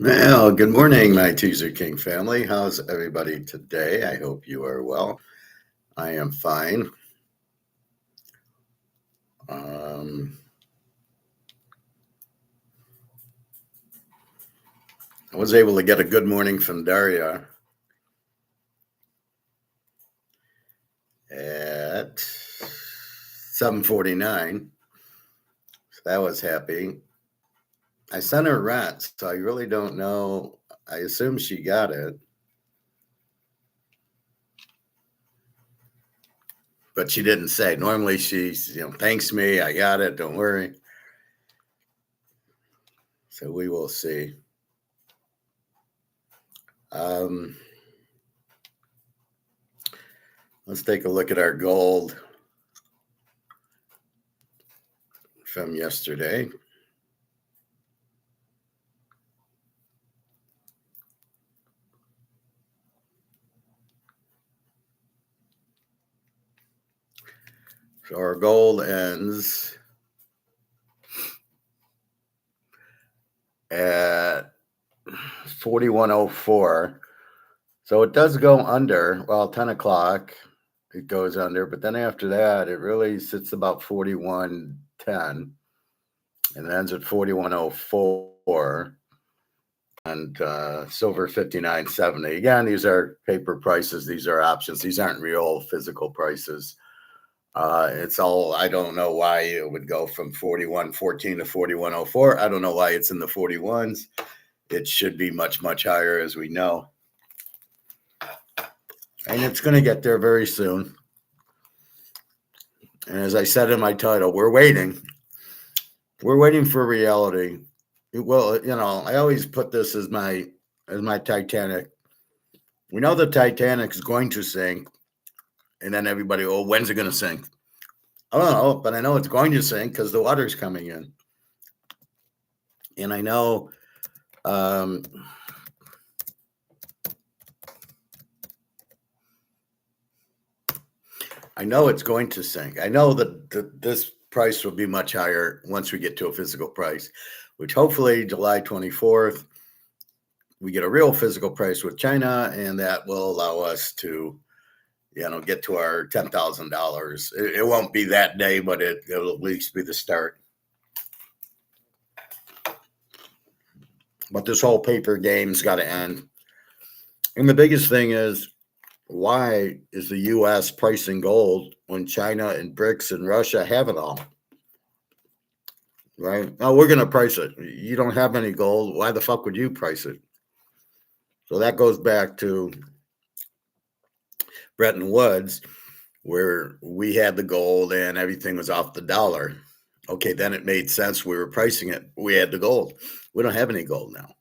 Well, good morning, my Teaser King family. How's everybody today? I hope you are well. I am fine. Um, I was able to get a good morning from Daria at 7:49. So that was happy. I sent her rent, so I really don't know. I assume she got it, but she didn't say. Normally, she thanks me. I got it. Don't worry. So we will see. Um, let's take a look at our gold from yesterday. So our gold ends at 4104. So it does go under, 10 o'clock, it goes under, but then after that, it really sits about 4110 and ends at 4104 and silver 59.70. Again, these are paper prices, these are options, these aren't real physical prices. It's all, I don't know why it would go from 4114 to 4104. I don't know why it's in the 41s. It should be much, much higher, as we know. And it's going to get there very soon. And as I said in my title, we're waiting. We're waiting for reality. Well, I always put this as my Titanic. We know the Titanic is going to sink, and then everybody, when's it going to sink? I don't know, but I know it's going to sink because the water's coming in. And I know it's going to sink. I know that this price will be much higher once we get to a physical price, which hopefully July 24th, we get a real physical price with China, and that will allow us to, get to our $10,000. It won't be that day, but it'll at least be the start. But this whole paper game's got to end. And the biggest thing is, why is the U.S. pricing gold when China and BRICS and Russia have it all? Right? No, we're going to price it. You don't have any gold. Why the fuck would you price it? So that goes back to Bretton Woods, where we had the gold and everything was off the dollar. Okay, then it made sense. We were pricing it. We had the gold. We don't have any gold now.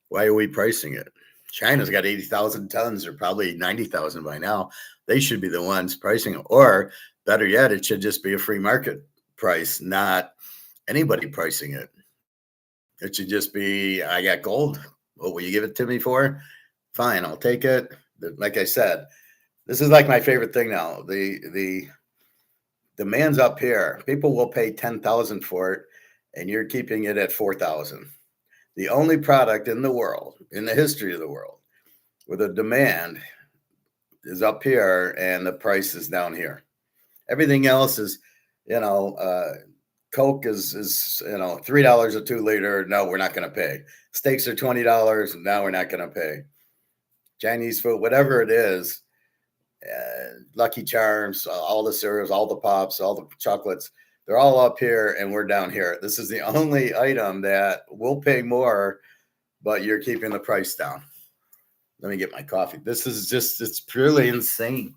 Why are we pricing it? China's got 80,000 tons, or probably 90,000 by now. They should be the ones pricing it. Or better yet, it should just be a free market price, not anybody pricing it. It should just be, I got gold. What will you give it to me for? Fine, I'll take it. Like I said, this is like my favorite thing now. The demand's up here. People will pay 10,000 for it, and you're keeping it at 4,000. The only product in the world, in the history of the world, where the demand is up here and the price is down here. Everything else is, Coke is $3 a 2 liter. No, we're not going to pay. Steaks are $20. Now we're not going to pay. Chinese food, whatever it is, Lucky Charms, all the cereals, all the pops, all the chocolates, they're all up here and we're down here. This is the only item that will pay more, but you're keeping the price down. Let me get my coffee. This is just, it's purely insane.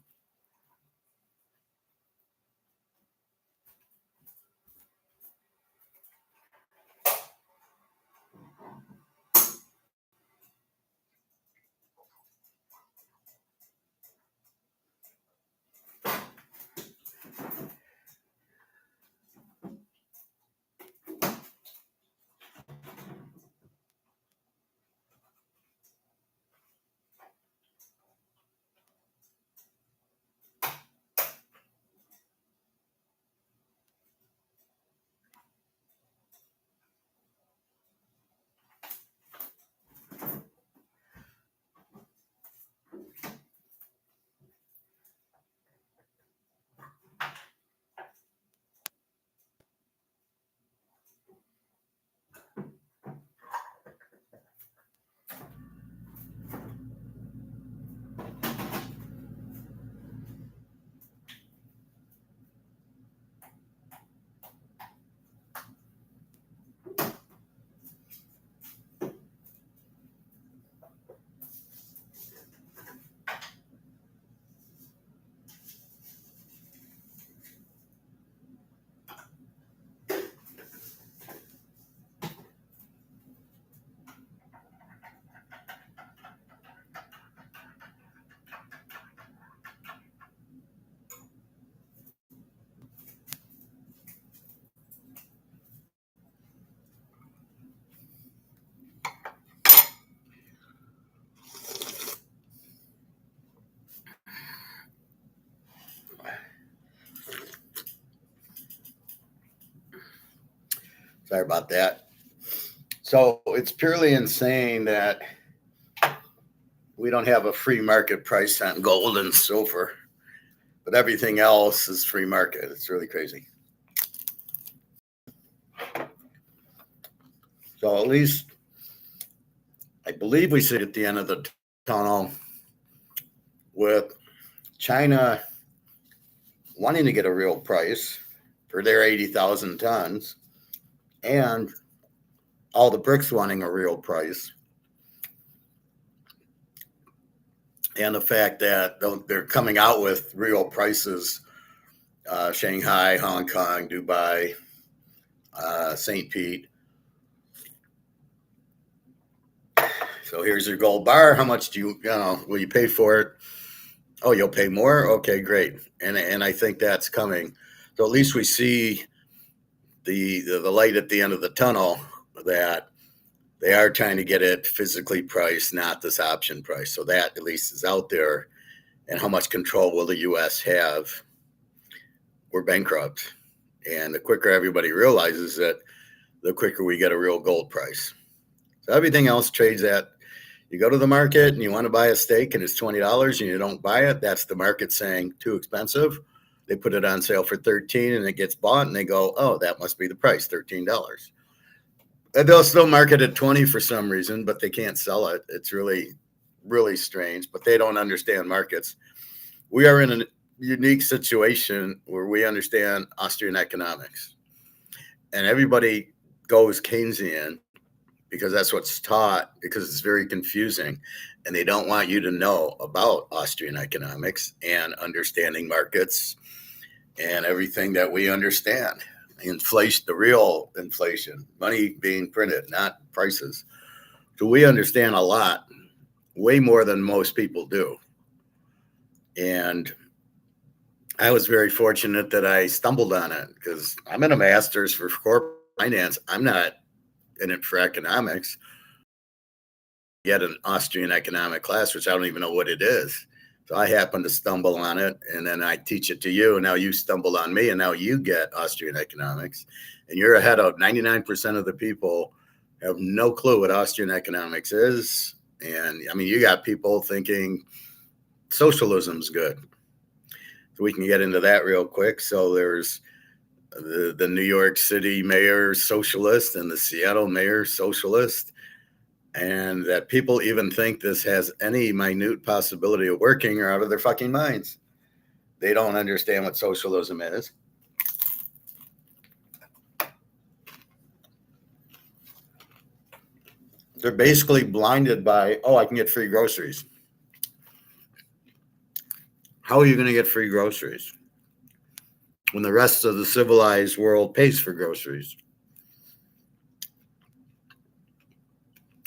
Sorry about that. So it's purely insane that we don't have a free market price on gold and silver, but everything else is free market. It's really crazy. So at least I believe we sit at the end of the tunnel with China wanting to get a real price for their 80,000 tons and all the BRICS wanting a real price. And the fact that they're coming out with real prices, Shanghai, Hong Kong, Dubai, St. Pete. So here's your gold bar. How much will you pay for it? Oh, you'll pay more? Okay, great. And I think that's coming. So at least we see the light at the end of the tunnel, that they are trying to get it physically priced, not this option price. So that at least is out there. And how much control will the U.S. have? We're bankrupt. And the quicker everybody realizes it, the quicker we get a real gold price. So everything else trades at, you go to the market and you want to buy a steak and it's $20 and you don't buy it, that's the market saying too expensive. They put it on sale for $13 and it gets bought and they go, oh, that must be the price, $13. And they'll still market at 20 for some reason, but they can't sell it. It's really, really strange, but they don't understand markets. We are in a unique situation where we understand Austrian economics, and everybody goes Keynesian because that's what's taught, because it's very confusing, and they don't want you to know about Austrian economics and understanding markets and everything that we understand. Inflation, the real inflation, money being printed, not prices. So we understand a lot, way more than most people do. And I was very fortunate that I stumbled on it because I'm in a master's for corporate finance. I'm not in it for economics. Yet an Austrian economic class, which I don't even know what it is. So I happened to stumble on it, and then I teach it to you, and now you stumbled on me, and now you get Austrian economics, and you're ahead of 99% of the people have no clue what Austrian economics is. And I mean, you got people thinking socialism's good. So we can get into that real quick. So there's the New York City mayor socialist and the Seattle mayor socialist. And that people even think this has any minute possibility of working are out of their fucking minds. They don't understand what socialism is. They're basically blinded by, oh, I can get free groceries. How are you going to get free groceries when the rest of the civilized world pays for groceries?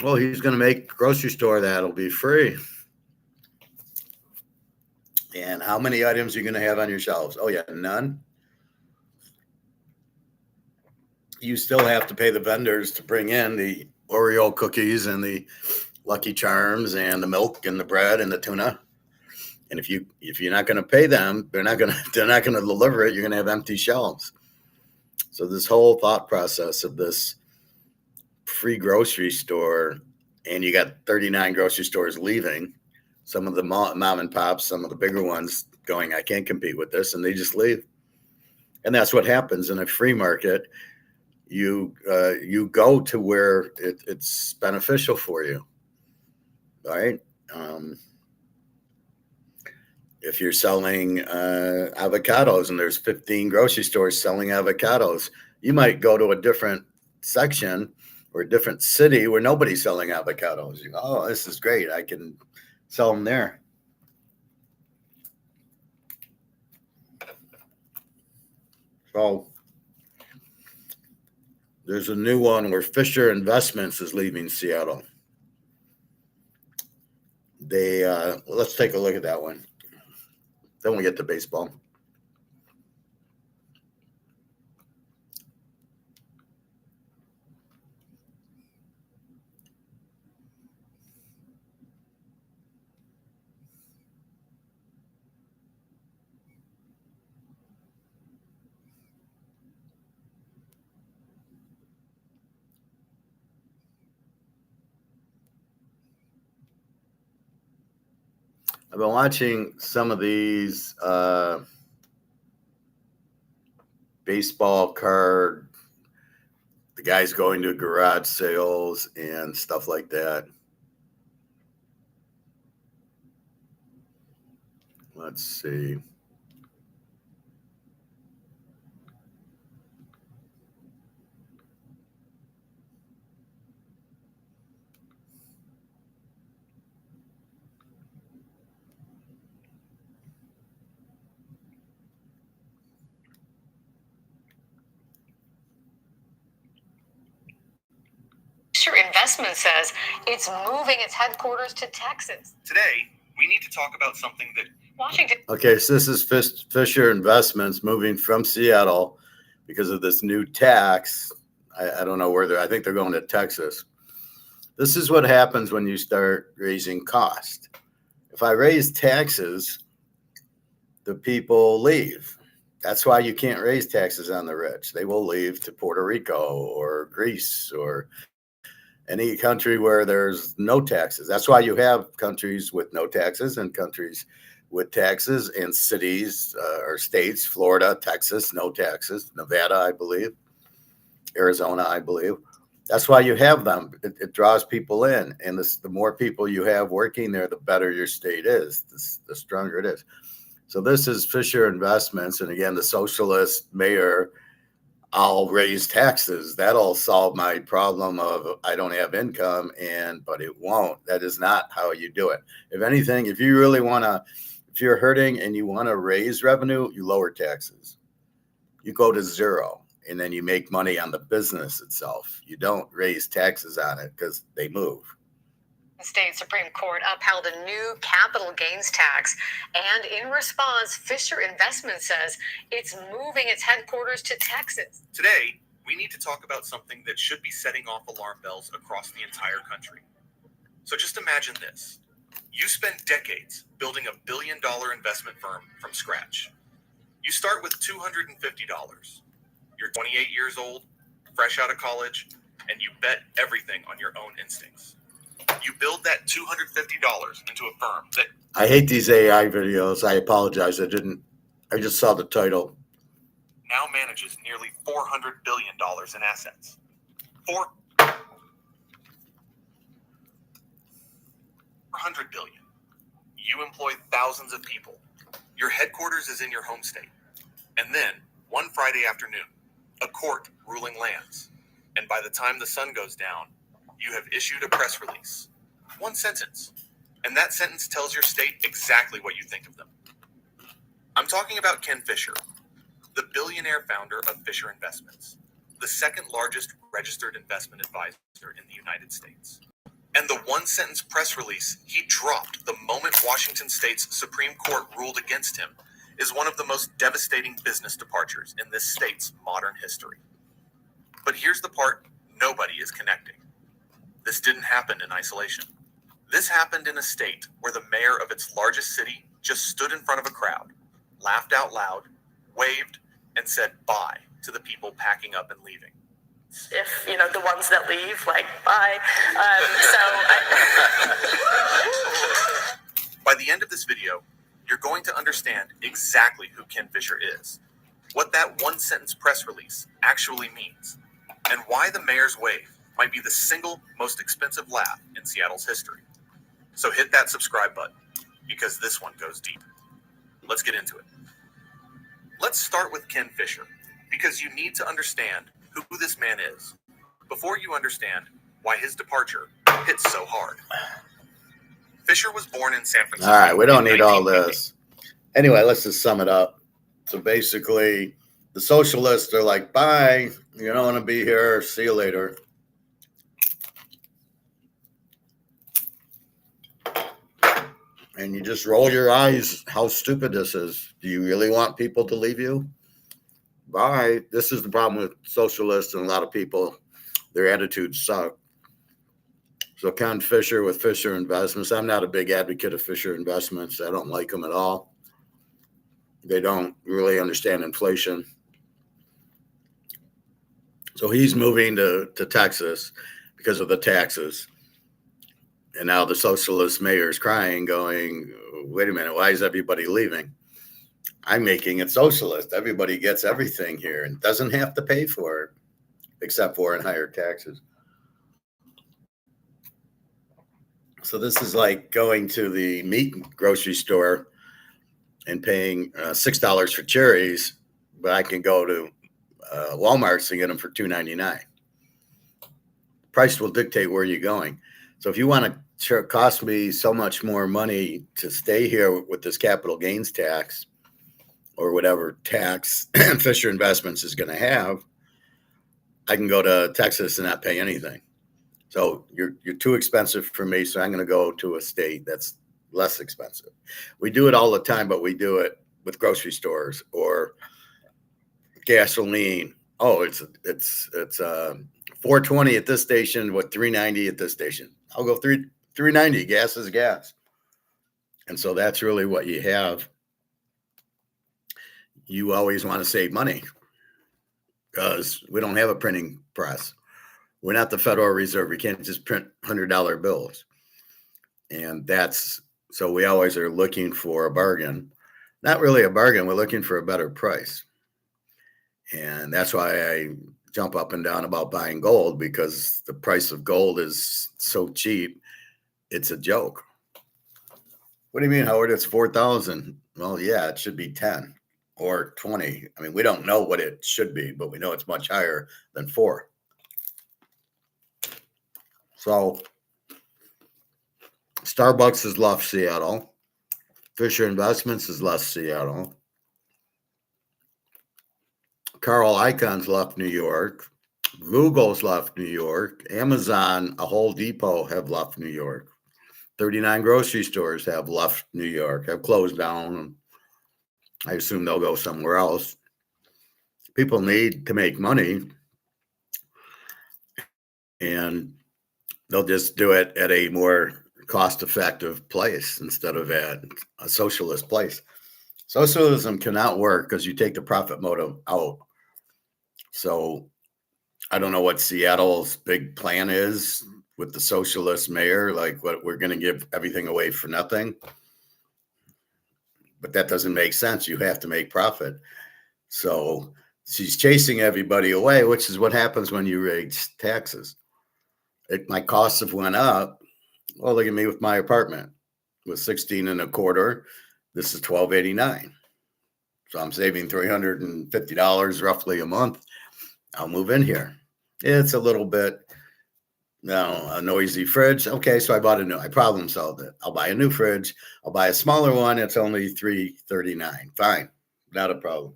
Well, he's going to make a grocery store that'll be free. And how many items are you going to have on your shelves? Oh, yeah, none. You still have to pay the vendors to bring in the Oreo cookies and the Lucky Charms and the milk and the bread and the tuna. And if you're not going to pay them, they're not going to deliver it. You're going to have empty shelves. So this whole thought process of this free grocery store, and you got 39 grocery stores leaving, some of the mom and pops, some of the bigger ones going, I can't compete with this, and they just leave. And that's what happens in a free market. You go to where it's beneficial for you, right? If you're selling avocados and there's 15 grocery stores selling avocados, you might go to a different section or a different city where nobody's selling avocados. You go, oh, this is great. I can sell them there. So there's a new one where Fisher Investments is leaving Seattle. Let's take a look at that one. Then we get to baseball. I've been watching some of these baseball card, the guys going to garage sales and stuff like that. Let's see. Investment says it's moving its headquarters to Texas. Today, we need to talk about something that Washington. Okay, so this is Fisher Investments moving from Seattle because of this new tax. I don't know where I think they're going to Texas. This is what happens when you start raising cost. If I raise taxes, the people leave. That's why you can't raise taxes on the rich. They will leave to Puerto Rico or Greece or any country where there's no taxes. That's why you have countries with no taxes and countries with taxes, and cities or states, Florida, Texas, no taxes, Nevada, I believe, Arizona, I believe. That's why you have them. It draws people in. And the more people you have working there, the better your state is, the stronger it is. So this is Fisher Investments. And again, the socialist mayor, I'll raise taxes. That'll solve my problem of I don't have income, but it won't. That is not how you do it. If anything, if you really want to, if you're hurting and you want to raise revenue, you lower taxes. You go to zero and then you make money on the business itself. You don't raise taxes on it because they move. State Supreme Court upheld a new capital gains tax, and in response, Fisher Investment says it's moving its headquarters to Texas. Today, we need to talk about something that should be setting off alarm bells across the entire country. So just imagine this. You spend decades building $1 billion investment firm from scratch. You start with $250. You're 28 years old, fresh out of college, and you bet everything on your own instincts. You build that $250 into a firm that... I hate these AI videos. I apologize. I just saw the title. Now manages nearly $400 billion in assets. $400 billion. You employ thousands of people. Your headquarters is in your home state. And then, one Friday afternoon, a court ruling lands. And by the time the sun goes down, you have issued a press release. One sentence. And that sentence tells your state exactly what you think of them. I'm talking about Ken Fisher, the billionaire founder of Fisher Investments, the second largest registered investment advisor in the United States. And the one-sentence press release he dropped the moment Washington State's Supreme Court ruled against him is one of the most devastating business departures in this state's modern history. But here's the part nobody is connecting. This didn't happen in isolation. This happened in a state where the mayor of its largest city just stood in front of a crowd, laughed out loud, waved, and said bye to the people packing up and leaving. If, the ones that leave, bye. By the end of this video, you're going to understand exactly who Ken Fisher is, what that one-sentence press release actually means, and why the mayor's wave might be the single most expensive laugh in Seattle's history. So hit that subscribe button, because this one goes deep. Let's get into it. Let's start with Ken Fisher, because you need to understand who this man is before you understand why his departure hits so hard. Fisher was born in San Francisco. All right, we don't need all this. Anyway, let's just sum it up. So basically, the socialists are like, bye, you don't want to be here, see you later. And you just roll your eyes how stupid this is. Do you really want people to leave you? Bye. This is the problem with socialists and a lot of people. Their attitudes suck. So Ken Fisher with Fisher Investments. I'm not a big advocate of Fisher Investments. I don't like them at all. They don't really understand inflation. So he's moving to Texas because of the taxes. And now the socialist mayor is crying, going, wait a minute, why is everybody leaving? I'm making it socialist. Everybody gets everything here and doesn't have to pay for it, except for in higher taxes. So this is like going to the meat grocery store and paying $6 for cherries, but I can go to Walmart's and get them for $2.99. Price will dictate where you're going. So if you want to cost me so much more money to stay here with this capital gains tax or whatever tax Fisher Investments is going to have, I can go to Texas and not pay anything. So you're too expensive for me, so I'm going to go to a state that's less expensive. We do it all the time, but we do it with grocery stores or gasoline. Oh, it's $4.20 at this station, what $3.90 at this station. I'll go $3.90. Gas is gas. And so that's really what you have. You always want to save money because we don't have a printing press. We're not the Federal Reserve. We can't just print $100 bills. And so we always are looking for a bargain. Not really a bargain. We're looking for a better price. And that's why I jump up and down about buying gold, because the price of gold is so cheap. It's a joke. What do you mean, Howard? It's 4,000. Well, yeah, it should be 10 or 20. I mean, we don't know what it should be, but we know it's much higher than 4. So Starbucks has left Seattle. Fisher Investments has left Seattle. Carl Icahn's left New York. Google's left New York. Amazon, a whole depot have left New York. 39 grocery stores have left New York, have closed down. I assume they'll go somewhere else. People need to make money, and they'll just do it at a more cost-effective place instead of at a socialist place. Socialism cannot work because you take the profit motive out. So I don't know what Seattle's big plan is with the socialist mayor, like what we're going to give everything away for nothing. But that doesn't make sense. You have to make profit. So she's chasing everybody away, which is what happens when you raise taxes. My costs have went up. Well, look at me with my apartment. It was $16.25. This is $12.89. So I'm saving $350 roughly a month. I'll move in here. It's a little bit, a noisy fridge. Okay, so I problem solved it. I'll buy a new fridge. I'll buy a smaller one. It's only $339. Fine, not a problem.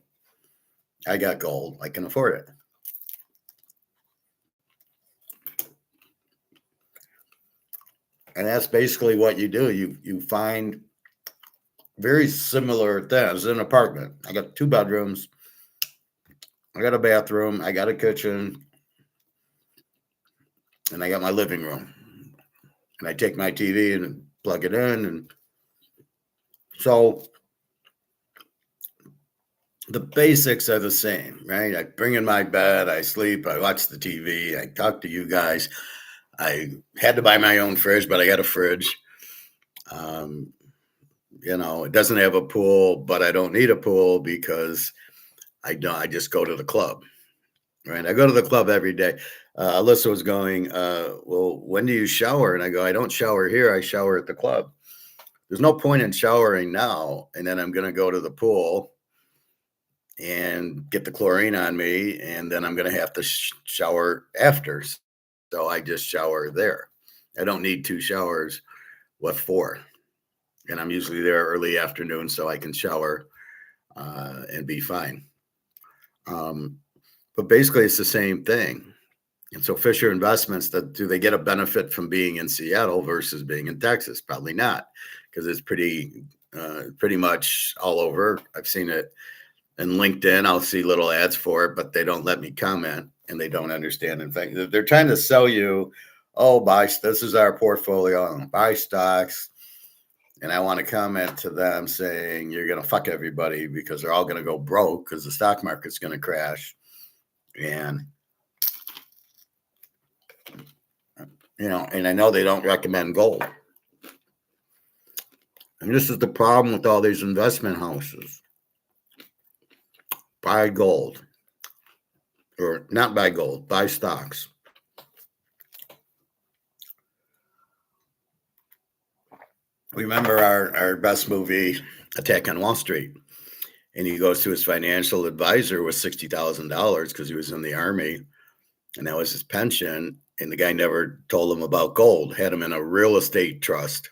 I got gold. I can afford it. And that's basically what you do. You find very similar things. In an apartment, I got 2 bedrooms. I got a bathroom. I got a kitchen. And I got my living room. And I take my TV and plug it in. And so the basics are the same, right? I bring in my bed. I sleep. I watch the TV. I talk to you guys. I had to buy my own fridge, but I got a fridge. It doesn't have a pool, but I don't need a pool because I just go to the club, right? I go to the club every day. Alyssa was going, well, when do you shower? And I go, I don't shower here. I shower at the club. There's no point in showering now. And then I'm going to go to the pool and get the chlorine on me. And then I'm going to have to shower after. So I just shower there. I don't need 2 showers. What for? And I'm usually there early afternoon so I can shower and be fine. But basically, it's the same thing. And so Fisher Investments, do they get a benefit from being in Seattle versus being in Texas? Probably not, because it's pretty much all over. I've seen it in LinkedIn. I'll see little ads for it, but they don't let me comment, and they don't understand. In fact, they're trying to sell you, this is our portfolio, buy stocks. And I want to comment to them saying, you're going to fuck everybody because they're all going to go broke because the stock market's going to crash. And and I know they don't recommend gold. And this is the problem with all these investment houses. Buy gold. Or not buy gold, buy stocks. Remember our best movie, Attack on Wall Street. And he goes to his financial advisor with $60,000 because he was in the Army, and that was his pension. And the guy never told him about gold, had him in a real estate trust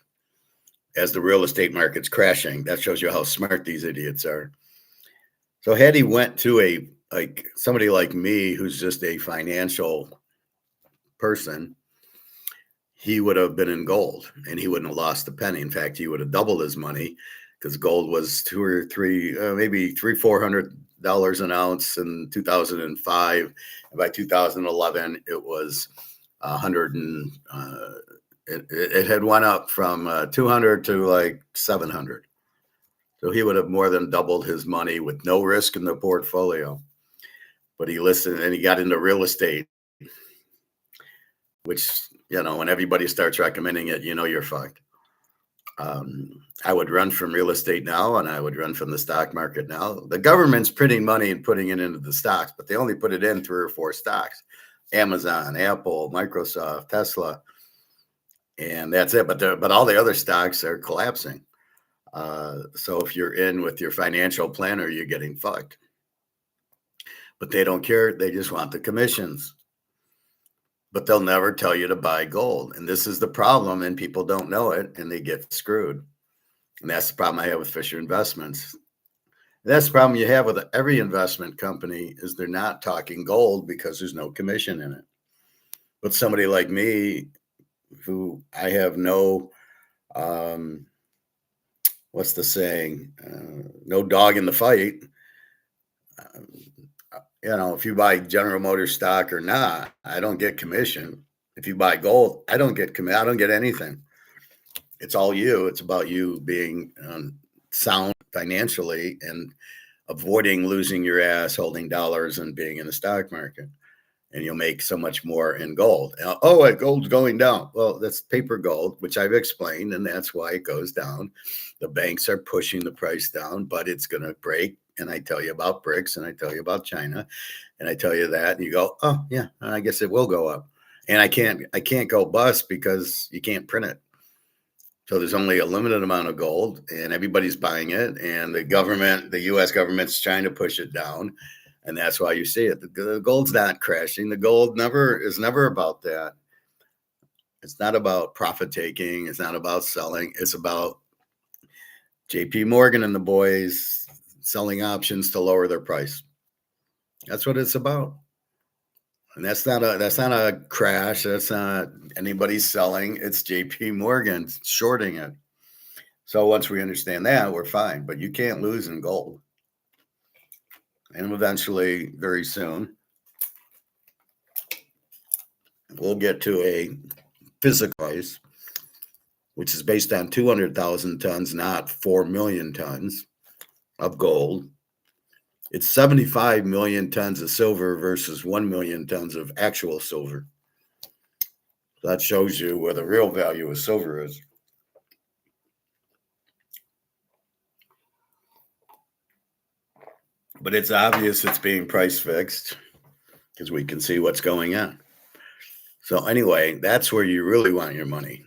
as the real estate market's crashing. That shows you how smart these idiots are. So had he went to somebody like me, who's just a financial person, he would have been in gold and he wouldn't have lost a penny. In fact, he would have doubled his money because gold was $200 or $300, maybe $400 an ounce in 2005. And by 2011, it was 100 and it had went up from 200 to like 700. So he would have more than doubled his money with no risk in the portfolio. But he listened and he got into real estate, which, when everybody starts recommending it, you're fucked. I would run from real estate now, and I would run from the stock market now. The government's printing money and putting it into the stocks, but they only put it in 3 or 4 stocks: Amazon, Apple, Microsoft, Tesla, and that's it. But all the other stocks are collapsing. So if you're in with your financial planner, you're getting fucked. But they don't care. They just want the commissions. But they'll never tell you to buy gold. And this is the problem, and people don't know it, and they get screwed. And that's the problem I have with Fisher Investments. And that's the problem you have with every investment company, is they're not talking gold because there's no commission in it. But somebody like me, who I have no, what's the saying? No dog in the fight. If you buy General Motors stock or not, I don't get commission. If you buy gold, I don't get commission. I don't get anything. It's all you. It's about you being sound financially and avoiding losing your ass holding dollars and being in the stock market. And you'll make so much more in gold. Gold's going down. Well, that's paper gold, which I've explained, and that's why it goes down. The banks are pushing the price down, but it's going to break. And I tell you about BRICS, and I tell you about China, and I tell you that, and you go, oh yeah, I guess it will go up. And I can't go bust because you can't print it. So there's only a limited amount of gold, and everybody's buying it, and the U.S. government's trying to push it down, and that's why you see it. The gold's not crashing. The gold is never about that. It's not about profit taking. It's not about selling. It's about J.P. Morgan and the boys selling options to lower their price. That's what it's about. And that's not a crash. That's not anybody selling. It's J.P. Morgan shorting it. So once we understand that, we're fine. But you can't lose in gold. And eventually, very soon, we'll get to a physical price, which is based on 200,000 tons, not 4 million tons of gold. It's 75 million tons of silver versus 1 million tons of actual silver. That shows you where the real value of silver is. But it's obvious it's being price fixed because we can see what's going on. So anyway, that's where you really want your money.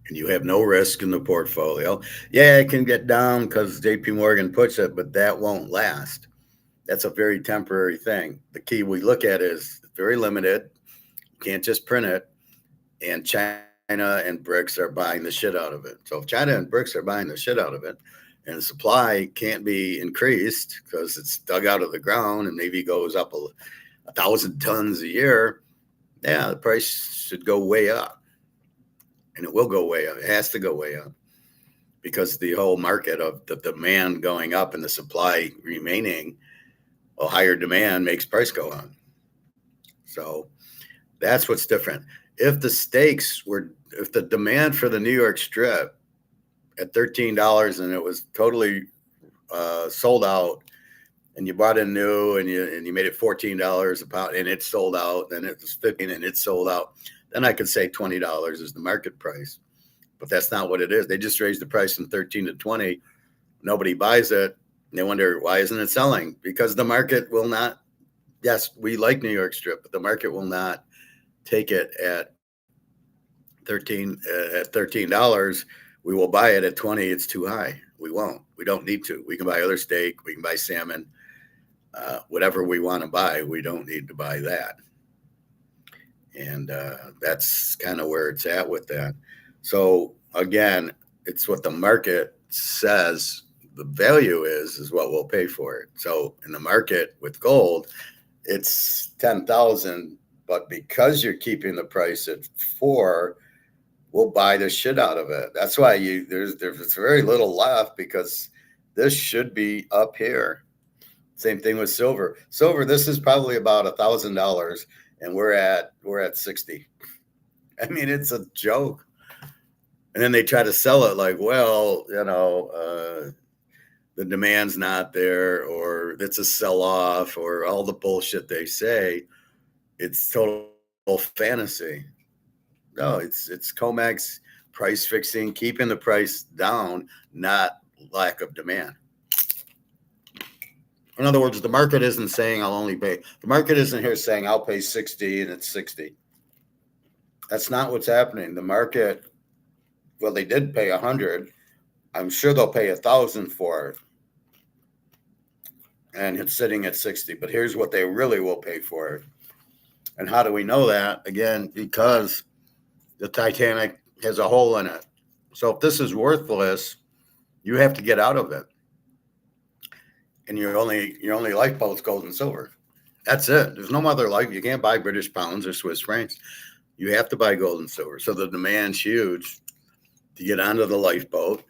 And you have no risk in the portfolio. Yeah, it can get down because JP Morgan puts it, but that won't last. That's a very temporary thing. The key we look at is very limited. You can't just print it. And China and BRICS are buying the shit out of it. So if China and BRICS are buying the shit out of it, and the supply can't be increased because it's dug out of the ground and maybe goes up 1,000 tons a year, yeah, the price should go way up. And it will go way up. It has to go way up because the whole market of the demand going up and the supply remaining, well, higher demand makes price go up. So that's what's different. If the demand for the New York Strip at $13 and it was totally sold out, and you bought it new and you made it $14 a pound and it sold out, and it was $15 and it sold out, then I could say $20 is the market price. But that's not what it is. They just raised the price from 13 to 20. Nobody buys it. They wonder, why isn't it selling? Because the market will not. Yes, we like New York Strip, but the market will not take it at $13. We will buy it at 20. It's too high. We won't. We don't need to. We can buy other steak. We can buy salmon. Whatever we want to buy, we don't need to buy that. And that's kind of where it's at with that. So again, it's what the market says the value is what we'll pay for it. So in the market with gold, it's 10,000, but because you're keeping the price at 4, we'll buy the shit out of it. That's why there's very little left, because this should be up here. Same thing with silver. Silver, this is probably about $1,000, and we're at 60. I mean, it's a joke. And then they try to sell it like, well, the demand's not there, or it's a sell-off, or all the bullshit they say. It's total fantasy. No, it's COMEX price fixing, keeping the price down, not lack of demand. In other words, the market isn't saying I'll only pay. The market isn't here saying I'll pay 60 and it's 60. That's not what's happening. The market, well, they did pay 100. I'm sure they'll pay 1,000 for it. And it's sitting at 60. But here's what they really will pay for it. And how do we know that? Again, because the Titanic has a hole in it. So if this is worthless, you have to get out of it. And your only lifeboat's gold and silver. That's it. There's no other life. You can't buy British pounds or Swiss francs. You have to buy gold and silver. So the demand's huge to get onto the lifeboat.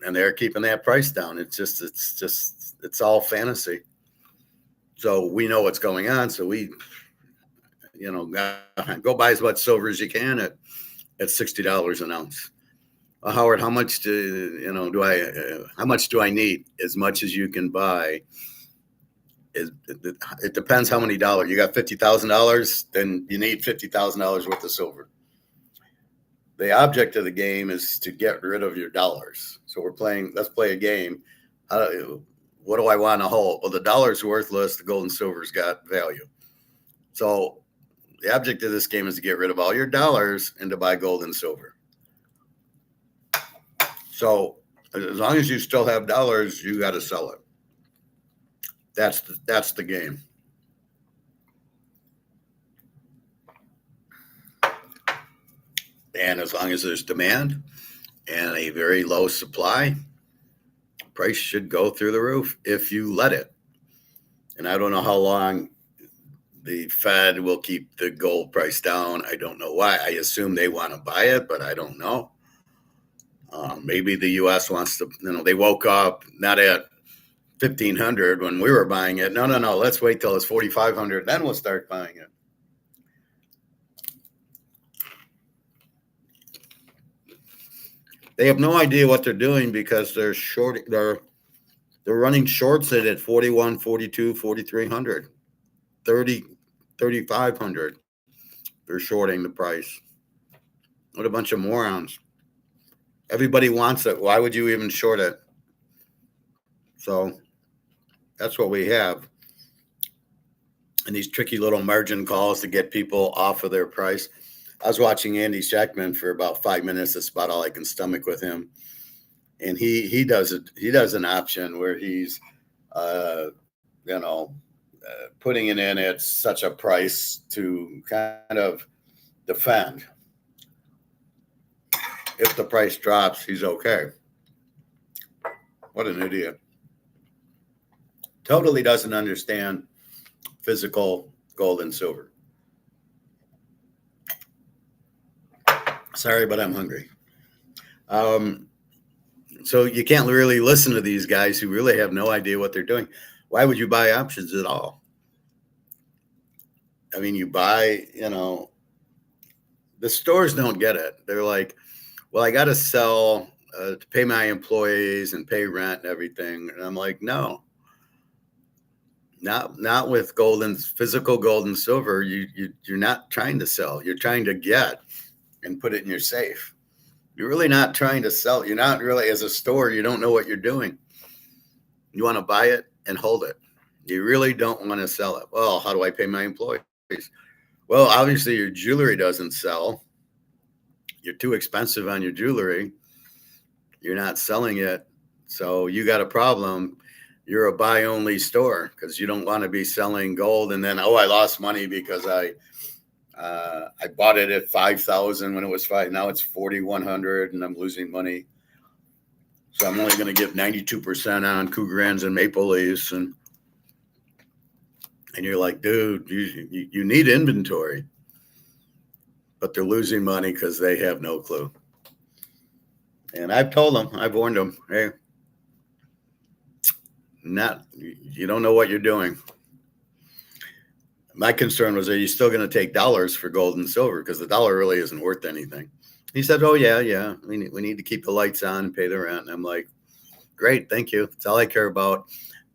And they're keeping that price down. It's all fantasy. So we know what's going on. So we, go buy as much silver as you can at $60 an ounce. Well, Howard, how much how much do I need? As much as you can buy. It depends how many dollars. You got $50,000, then you need $50,000 worth of silver. The object of the game is to get rid of your dollars. So let's play a game. What do I want to hold? Well, the dollar's worthless. The gold and silver's got value. So the object of this game is to get rid of all your dollars and to buy gold and silver. So as long as you still have dollars, you got to sell it. That's the game. And as long as there's demand and a very low supply, price should go through the roof if you let it. And I don't know how long the Fed will keep the gold price down. I don't know why. I assume they want to buy it, but I don't know. Maybe the U.S. wants to, they woke up not at 1,500 when we were buying it. No. Let's wait till it's 4,500. Then we'll start buying it. They have no idea what they're doing because they're short. They're running shorts at 41, 42, 4,300, 30, 3,500. They're shorting the price. What a bunch of morons. Everybody wants it. Why would you even short it? So that's what we have. And these tricky little margin calls to get people off of their price. I was watching Andy Shackman for about 5 minutes. That's about all I can stomach with him. And he does it. He does an option where he's, putting it in at such a price to kind of defend. If the price drops, he's okay. What an idiot. Totally doesn't understand physical gold and silver. Sorry, but I'm hungry. So you can't really listen to these guys who really have no idea what they're doing. Why would you buy options at all? I mean, you buy, the stores don't get it. They're like, well, I got to sell to pay my employees and pay rent and everything. And I'm like, no, Not with gold and physical gold and silver. You're not trying to sell. You're trying to get and put it in your safe. You're really not trying to sell. You're not really, as a store, you don't know what you're doing. You want to buy it and hold it. You really don't want to sell it. Well, how do I pay my employees? Well, obviously your jewelry doesn't sell. You're too expensive on your jewelry. You're not selling it. So you got a problem. You're a buy only store because you don't want to be selling gold and then, oh, I lost money because I bought it at 5,000 when it was 5. Now it's 4,100 and I'm losing money. So I'm only going to give 92% on Cougarans and Maple Leafs. And you're like, dude, you need inventory. But they're losing money because they have no clue. And I've told them, I've warned them, hey, you don't know what you're doing. My concern was, are you still going to take dollars for gold and silver? Because the dollar really isn't worth anything. He said, oh, yeah. We need to keep the lights on and pay the rent. And I'm like, great, thank you. That's all I care about.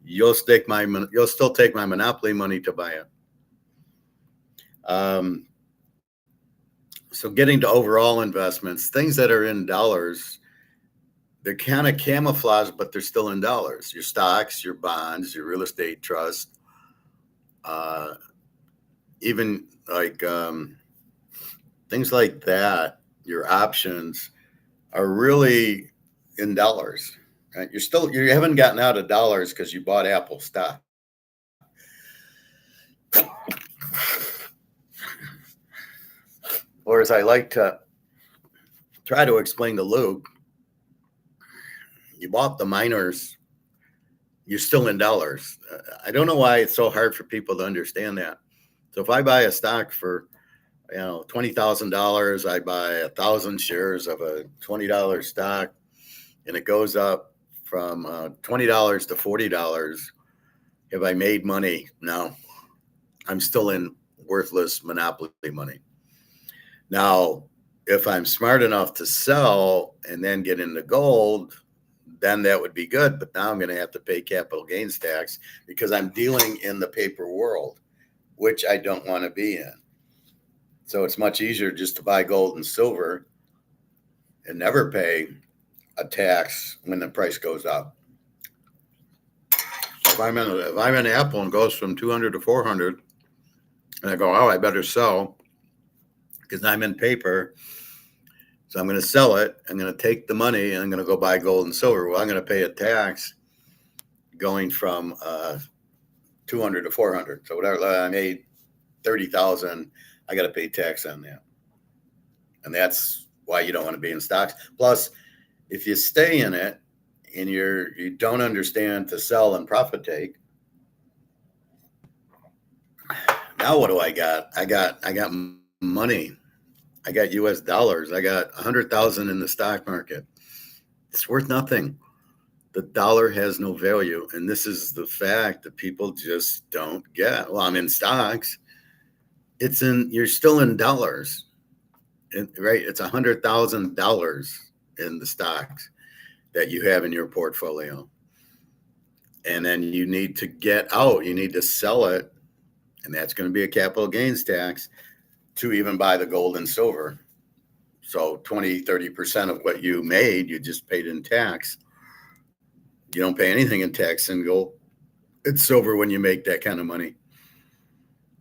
You'll still take my monopoly money to buy it. So getting to overall investments, things that are in dollars, they're kind of camouflaged, but they're still in dollars. Your stocks, your bonds, your real estate trust, even like things like that, your options are really in dollars, right? You haven't gotten out of dollars because you bought Apple stock. Or as I like to try to explain to Luke, you bought the miners, you're still in dollars. I don't know why it's so hard for people to understand that. So if I buy a stock for, $20,000, I buy 1,000 shares of a $20 stock, and it goes up from $20 to $40. Have I made money? No, I'm still in worthless monopoly money. Now, if I'm smart enough to sell and then get into gold, then that would be good. But now I'm going to have to pay capital gains tax because I'm dealing in the paper world, which I don't want to be in. So it's much easier just to buy gold and silver and never pay a tax when the price goes up. If I'm in Apple and goes from 200 to 400, and I go, oh, I better sell because I'm in paper. So I'm going to sell it. I'm going to take the money and I'm going to go buy gold and silver. Well, I'm going to pay a tax going from 200 to 400. So whatever I made 30,000, I got to pay tax on that. And that's why you don't want to be in stocks. Plus, if you stay in it and you don't understand to sell and profit take, now what do I got? I got money. I got US dollars. I got 100,000 in the stock market. It's worth nothing. The dollar has no value. And this is the fact that people just don't get. Well, I'm in stocks. You're still in dollars, right? It's $100,000 in the stocks that you have in your portfolio. And then you need to get out. You need to sell it. And that's going to be a capital gains tax to even buy the gold and silver. So 20-30% of what you made, you just paid in tax. You don't pay anything in tax in gold. It's silver when you make that kind of money.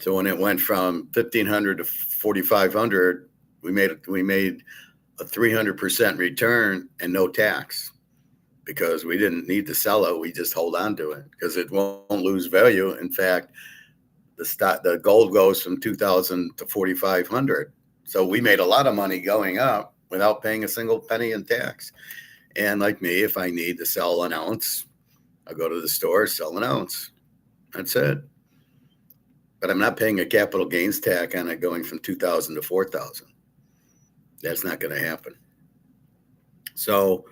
So when it went from 1,500 to 4,500, we made a 300% return and no tax because we didn't need to sell it. We just hold on to it because it won't lose value. In fact, the gold goes from 2,000 to 4,500. So we made a lot of money going up without paying a single penny in tax. And like me, if I need to sell an ounce, I'll go to the store, sell an ounce. That's it. But I'm not paying a capital gains tax on it going from 2,000 to 4,000. That's not going to happen. So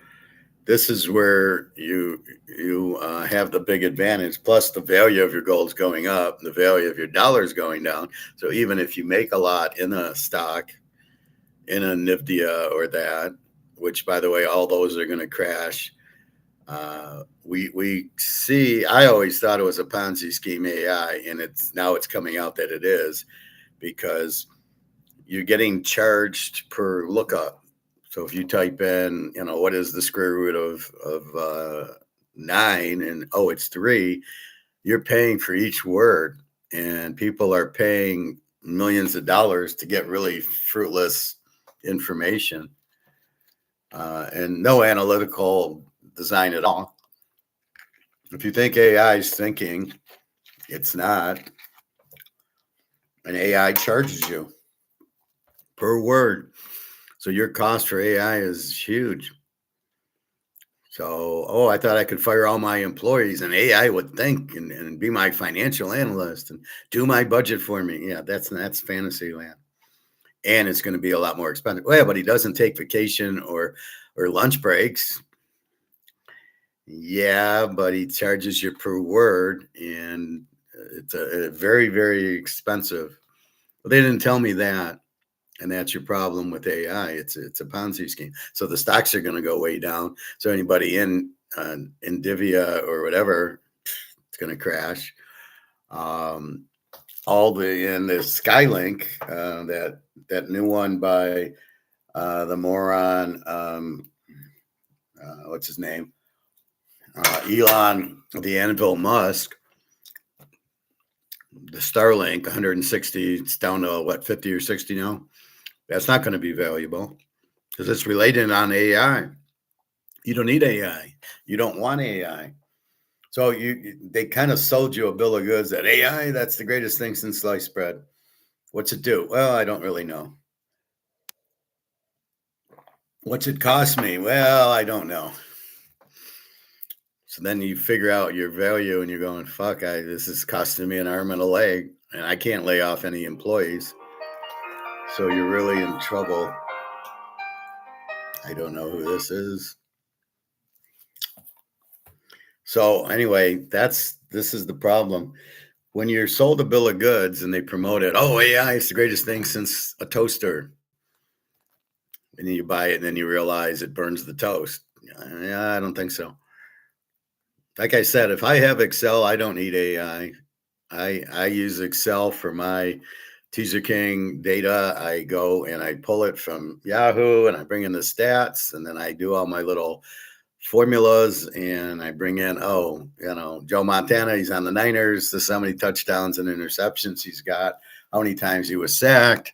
this is where you have the big advantage. Plus, the value of your gold is going up, the value of your dollar is going down. So even if you make a lot in a stock, in a NVIDIA or that, which by the way, all those are going to crash. We see. I always thought it was a Ponzi scheme AI, and it's coming out that it is, because you're getting charged per lookup. So if you type in, what is the square root of 9, and it's 3, you're paying for each word, and people are paying millions of dollars to get really fruitless information, and no analytical design at all. If you think AI is thinking, it's not. An AI charges you per word. So your cost for AI is huge. So, I thought I could fire all my employees and AI would think and be my financial analyst and do my budget for me. Yeah, that's fantasy land. And it's going to be a lot more expensive. Well, but he doesn't take vacation or lunch breaks. Yeah, but he charges you per word, and it's a very, very expensive. But they didn't tell me that, and that's your problem with AI. It's a Ponzi scheme. So the stocks are going to go way down. So anybody in Nvidia or whatever, it's going to crash. All the Skylink, that new one by the moron, what's his name? Elon, the Anvil Musk, the Starlink, 160, it's down to what, 50 or 60 now? That's not going to be valuable because it's related on AI. You don't need AI. You don't want AI. So they kind of sold you a bill of goods that AI, that's the greatest thing since sliced bread. What's it do? Well, I don't really know. What's it cost me? Well, I don't know. So then you figure out your value and you're going, fuck, this is costing me an arm and a leg, and I can't lay off any employees. So you're really in trouble. I don't know who this is. So anyway, this is the problem. When you're sold a bill of goods and they promote it, AI is the greatest thing since a toaster. And then you buy it and then you realize it burns the toast. Yeah, I don't think so. Like I said, if I have Excel, I don't need AI. I use Excel for my Teaser King data. I go and I pull it from Yahoo and I bring in the stats, and then I do all my little formulas, and I bring in, Joe Montana, he's on the Niners. This is how many touchdowns and interceptions he's got, how many times he was sacked,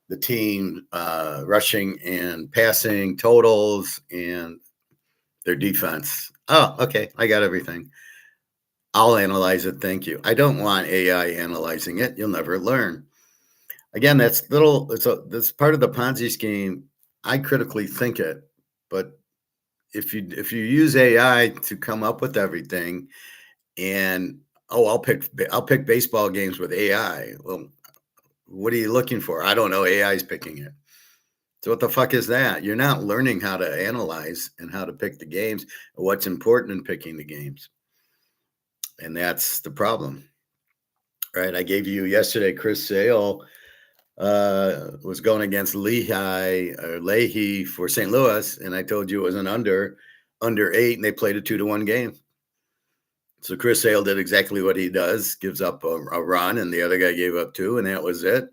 the team rushing and passing totals, and their defense. Oh, okay, I got everything. I'll analyze it. Thank you. I don't want AI analyzing it. You'll never learn. Again, that's part of the Ponzi scheme. I critically think it, but if you use AI to come up with everything, and I'll pick baseball games with AI. Well, what are you looking for? I don't know. AI is picking it. So what the fuck is that? You're not learning how to analyze and how to pick the games, what's important in picking the games. And that's the problem, right? I gave you yesterday, Chris Sale was going against Leahy for St. Louis, and I told you it was an under 8, and they played a 2-1 game. So Chris Sale did exactly what he does, gives up a run, and the other guy gave up 2, and that was it.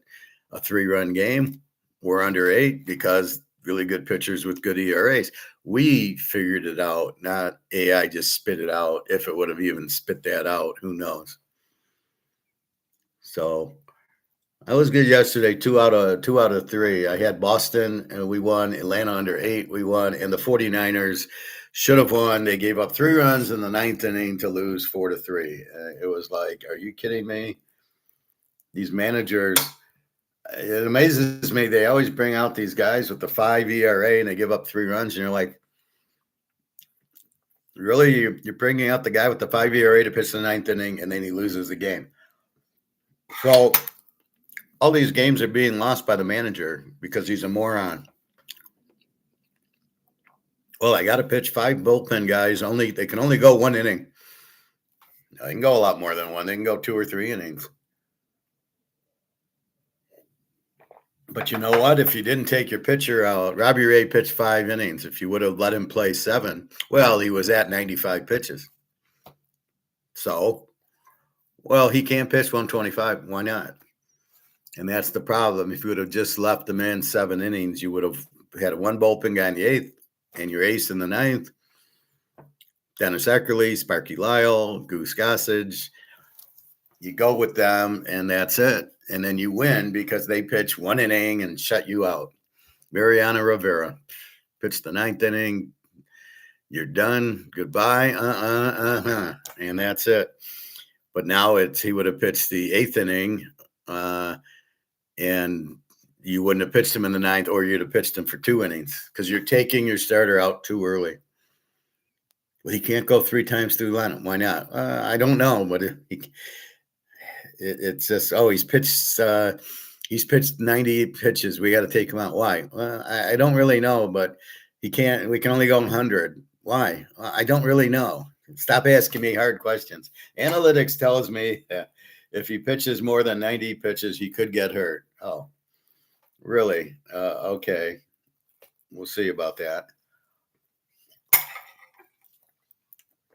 A 3-run game. We're under 8 because really good pitchers with good ERAs. We figured it out, not AI just spit it out. If it would have even spit that out, who knows? So I was good yesterday. 2 out of 3. I had Boston and we won. Atlanta under 8, we won. And the 49ers should have won. They gave up 3 runs in the 9th inning to lose 4-3. It was like, are you kidding me? These managers, it amazes me. They always bring out these guys with the 5 ERA and they give up 3 runs. And you're like, really? You're bringing out the guy with the 5 ERA to pitch the 9th inning, and then he loses the game. So all these games are being lost by the manager because he's a moron. Well, I got to pitch 5 bullpen guys. They can only go 1 inning. They can go a lot more than 1. They can go 2 or 3 innings. But you know what? If you didn't take your pitcher out, Robbie Ray pitched 5 innings. If you would have let him play 7, well, he was at 95 pitches. So, well, he can't pitch 125. Why not? And that's the problem. If you would have just left him in 7 innings, you would have had one bullpen guy in the 8th and your ace in the 9th. Dennis Eckerly, Sparky Lyle, Goose Gossage. You go with them, and that's it. And then you win because they pitch 1 inning and shut you out. Mariano Rivera pitched the 9th inning. You're done. Goodbye. And that's it. But now he would have pitched the 8th inning, and you wouldn't have pitched him in the 9th, or you'd have pitched him for 2 innings because you're taking your starter out too early. Well, he can't go 3 times through the lineup. Why not? I don't know, but it's just, he's pitched 98 pitches. We got to take him out. Why? I don't really know, but we can only go 100. Why? I don't really know. Stop asking me hard questions. Analytics tells me that if he pitches more than 90 pitches, he could get hurt. Oh, really? Okay. We'll see about that.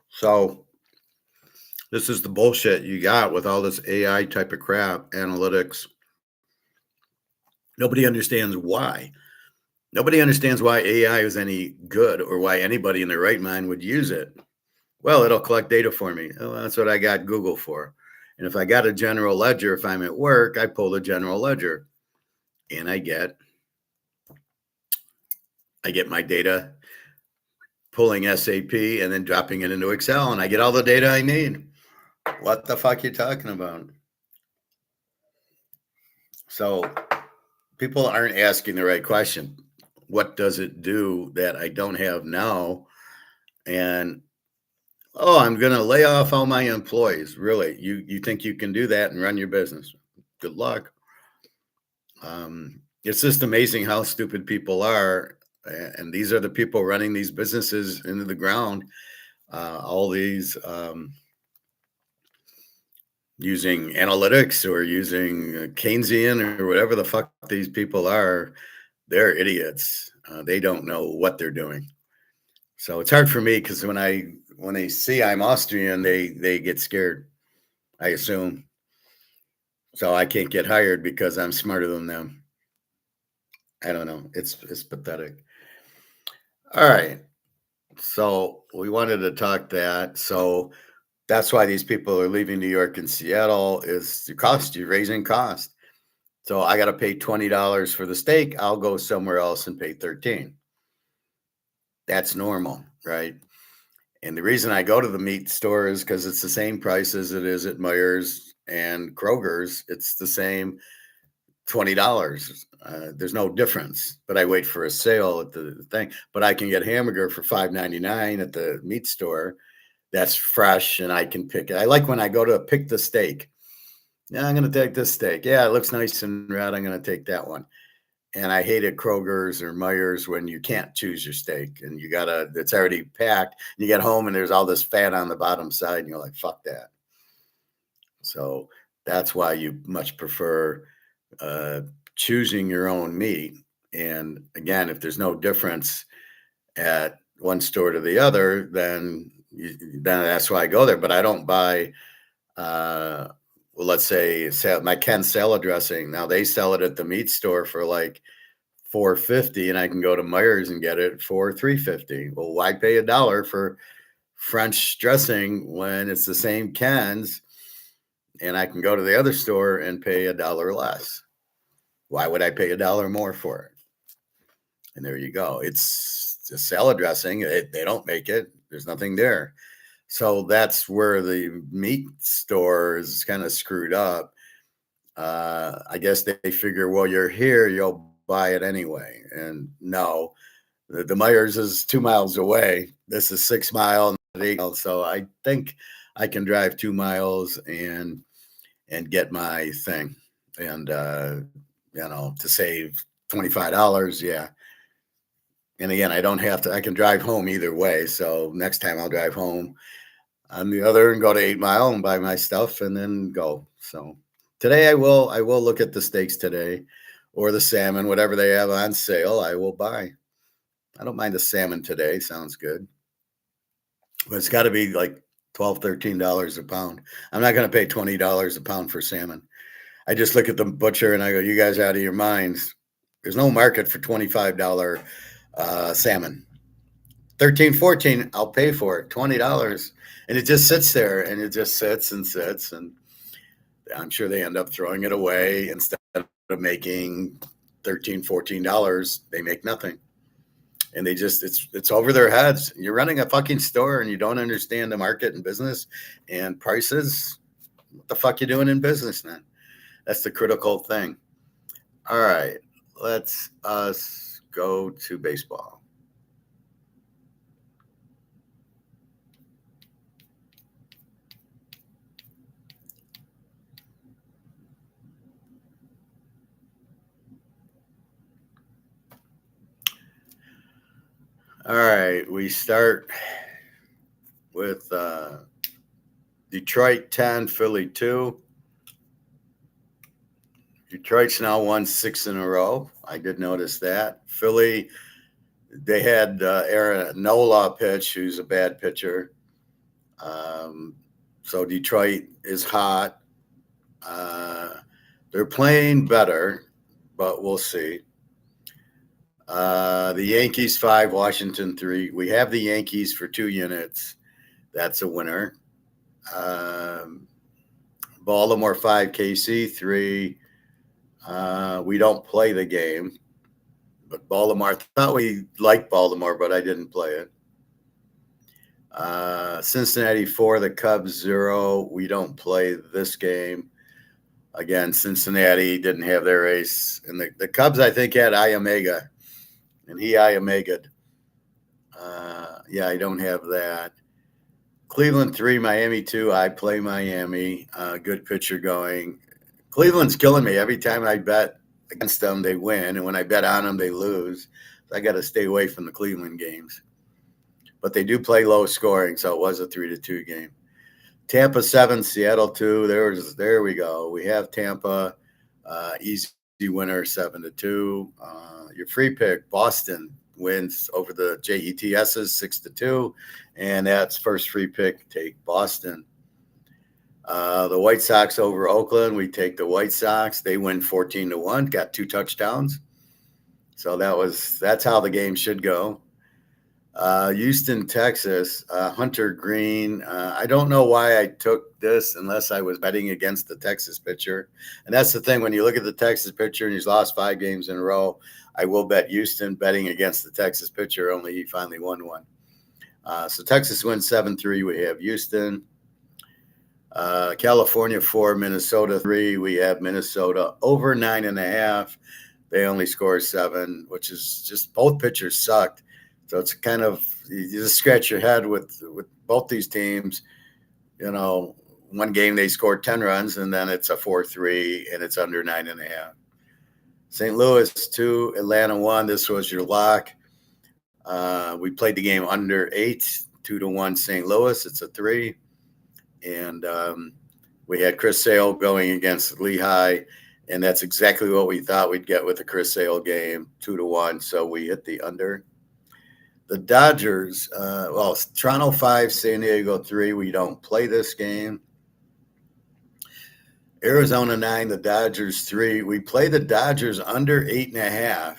So this is the bullshit you got with all this AI type of crap, analytics. Nobody understands why. Nobody understands why AI is any good or why anybody in their right mind would use it. Well, it'll collect data for me. Oh, that's what I got Google for. And if I got a general ledger, if I'm at work, I pull the general ledger and I get my data, pulling SAP and then dropping it into Excel, and I get all the data I need. What the fuck you talking about? So people aren't asking the right question. What does it do that I don't have now? And I'm going to lay off all my employees. Really? You think you can do that and run your business? Good luck. It's just amazing how stupid people are. And these are the people running these businesses into the ground. All these using analytics or using Keynesian or whatever the fuck these people are, they're idiots. They don't know what they're doing. So it's hard for me because when they see I'm Austrian, they get scared, I assume. So I can't get hired because I'm smarter than them. I don't know. It's pathetic. All right. So we wanted to talk that. So that's why these people are leaving New York and Seattle is the cost. You're raising cost. So I got to pay $20 for the steak. I'll go somewhere else and pay $13. That's normal, right? And the reason I go to the meat store is because it's the same price as it is at Meijer's and Kroger's. It's the same $20. There's no difference, but I wait for a sale at the thing. But I can get hamburger for $5.99 at the meat store. That's fresh, and I can pick it. I like when I go to pick the steak. Yeah, I'm going to take this steak. Yeah, it looks nice and red. I'm going to take that one. And I hate at Kroger's or Meijer's when you can't choose your steak and it's already packed. You get home and there's all this fat on the bottom side and you're like, fuck that. So that's why you much prefer choosing your own meat. And again, if there's no difference at one store to the other, then that's why I go there. But I don't buy, let's say my Ken salad dressing. Now they sell it at the meat store for like $4.50, and I can go to Meijer's and get it for $3.50. Well, why pay $1 for French dressing when it's the same Ken's, and I can go to the other store and pay $1 less? Why would I pay $1 more for it? And there you go. It's a salad dressing. They don't make it. There's nothing there. So that's where the meat store is kind of screwed up. I guess they figure, well, you're here, you'll buy it anyway. And no, the Meijer's is 2 miles away. This is 6 miles, not 8 miles. So I think I can drive 2 miles and get my thing. And, to save $25. Yeah. And again, I can drive home either way. So next time I'll drive home on the other and go to 8 Mile and buy my stuff and then go. So today I will look at the steaks today. or the salmon, whatever they have on sale, I will buy. I don't mind the salmon today. Sounds good. But it's got to be like $12, $13 a pound. I'm not going to pay $20 a pound for salmon. I just look at the butcher and I go, you guys are out of your minds. There's no market for $25 salmon. 13, 14, I'll pay for it. $20. And it just sits there and it just sits and sits. And I'm sure they end up throwing it away. Instead of making $13, $14, they make nothing. And they just, it's over their heads. You're running a fucking store and you don't understand the market and business and prices. What the fuck you doing in business then? That's the critical thing. All right, let's us go to baseball. All right, we start with Detroit 10, Philly 2. Detroit's now won 6 in a row. I did notice that. Philly, they had Aaron Nola pitch, who's a bad pitcher. So Detroit is hot. They're playing better, but we'll see. The Yankees 5, Washington 3. We have the Yankees for 2 units. That's a winner. Baltimore 5, KC 3. We don't play the game, but Baltimore, I thought we liked Baltimore, but I didn't play it. Cincinnati 4, the Cubs 0. We don't play this game. Again, Cincinnati didn't have their ace. And the Cubs, I think, had Iomega, and he Iomega'd. Yeah, I don't have that. Cleveland 3, Miami 2. I play Miami. Good pitcher going. Cleveland's killing me. Every time I bet against them, they win. And when I bet on them, they lose. So I got to stay away from the Cleveland games. But they do play low scoring, so it was a 3-2 game. Tampa 7, Seattle 2. There we go. We have Tampa. Easy winner 7-2. Your free pick, Boston wins over the JETS's 6-2. And that's first free pick. Take Boston. The White Sox over Oakland. We take the White Sox. They win 14-1. Got 2 touchdowns. So that's how the game should go. Houston, Texas, Hunter Green. I don't know why I took this unless I was betting against the Texas pitcher. And that's the thing. When you look at the Texas pitcher and he's lost 5 games in a row, I will bet Houston betting against the Texas pitcher, only he finally won one. So Texas wins 7-3. We have Houston. California 4, Minnesota 3. We have Minnesota over 9.5. They only score 7, which is just both pitchers sucked. So it's kind of, you just scratch your head with both these teams. You know, one game they scored 10 runs, and then it's a 4-3, and it's under 9.5. St. Louis 2, Atlanta 1. This was your lock. We played the game under 8, 2-1 St. Louis. It's a 3. And we had Chris Sale going against Lehigh, and that's exactly what we thought we'd get with the Chris Sale game, 2-1. So we hit the under. The Dodgers, Toronto 5, San Diego 3. We don't play this game. Arizona 9, the Dodgers 3. We play the Dodgers under 8.5.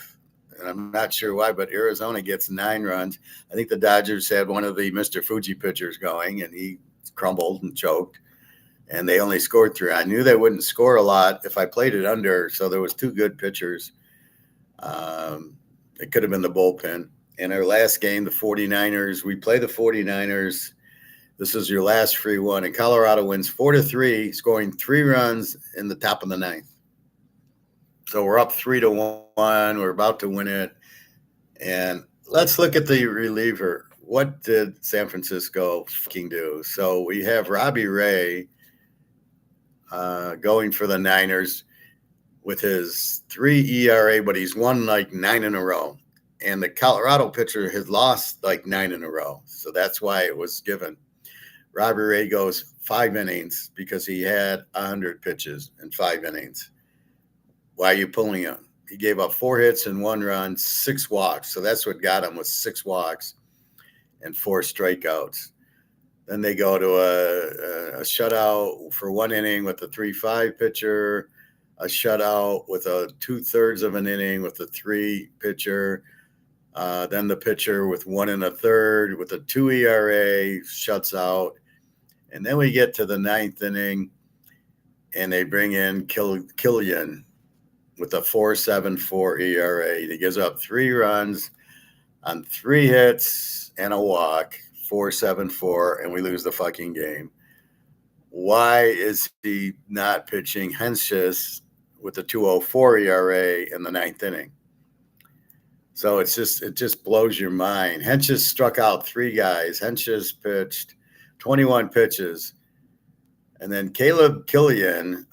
And I'm not sure why, but Arizona gets 9 runs. I think the Dodgers had one of the Mr. Fuji pitchers going, and he crumbled and choked. And they only scored 3. I knew they wouldn't score a lot if I played it under. So there was 2 good pitchers. It could have been the bullpen. In our last game, the 49ers, we play the 49ers. This is your last free one. And Colorado wins 4-3, scoring 3 runs in the top of the 9th. So we're up 3-1. We're about to win it. And let's look at the reliever. What did San Francisco fucking do? So we have Robbie Ray going for the Niners with his 3 ERA, but he's won like 9 in a row. And the Colorado pitcher has lost like 9 in a row. So that's why it was given. Robbie Ray goes 5 innings because he had 100 pitches in 5 innings. Why are you pulling him? he gave up 4 hits and 1 run, 6 walks. So that's what got him, was 6 walks and 4 strikeouts. Then they go to a shutout for 1 inning with a 3-5 pitcher, a shutout with a 2/3 of an inning with a 3 pitcher. Then the pitcher with 1 1/3 with a 2 ERA shuts out. And then we get to the 9th inning, and they bring in Killian with a 4.74 ERA. He gives up 3 runs on 3 hits and a walk, 4.74, and we lose the fucking game. Why is he not pitching Hentges with a 2.04 ERA in the 9th inning? So it just blows your mind. Hentges struck out 3 guys. Hentges pitched 21 pitches. And then Caleb Killian,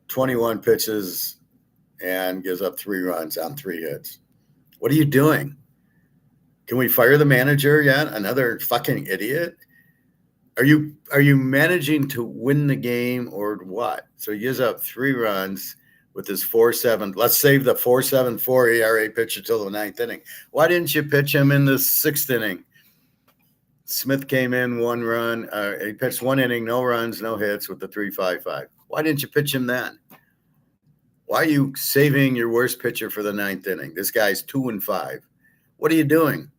21 pitches and gives up 3 runs on 3 hits. What are you doing? Can we fire the manager yet? Another fucking idiot? Are you managing to win the game or what? So he gives up 3 runs with his 4.7. Let's save the 4.74 ERA pitcher till the 9th inning. Why didn't you pitch him in the 6th inning? Smith came in 1 run. He pitched 1 inning, no runs, no hits with the 3.55. Why didn't you pitch him then? Why are you saving your worst pitcher for the 9th inning? This guy's 2-5. What are you doing?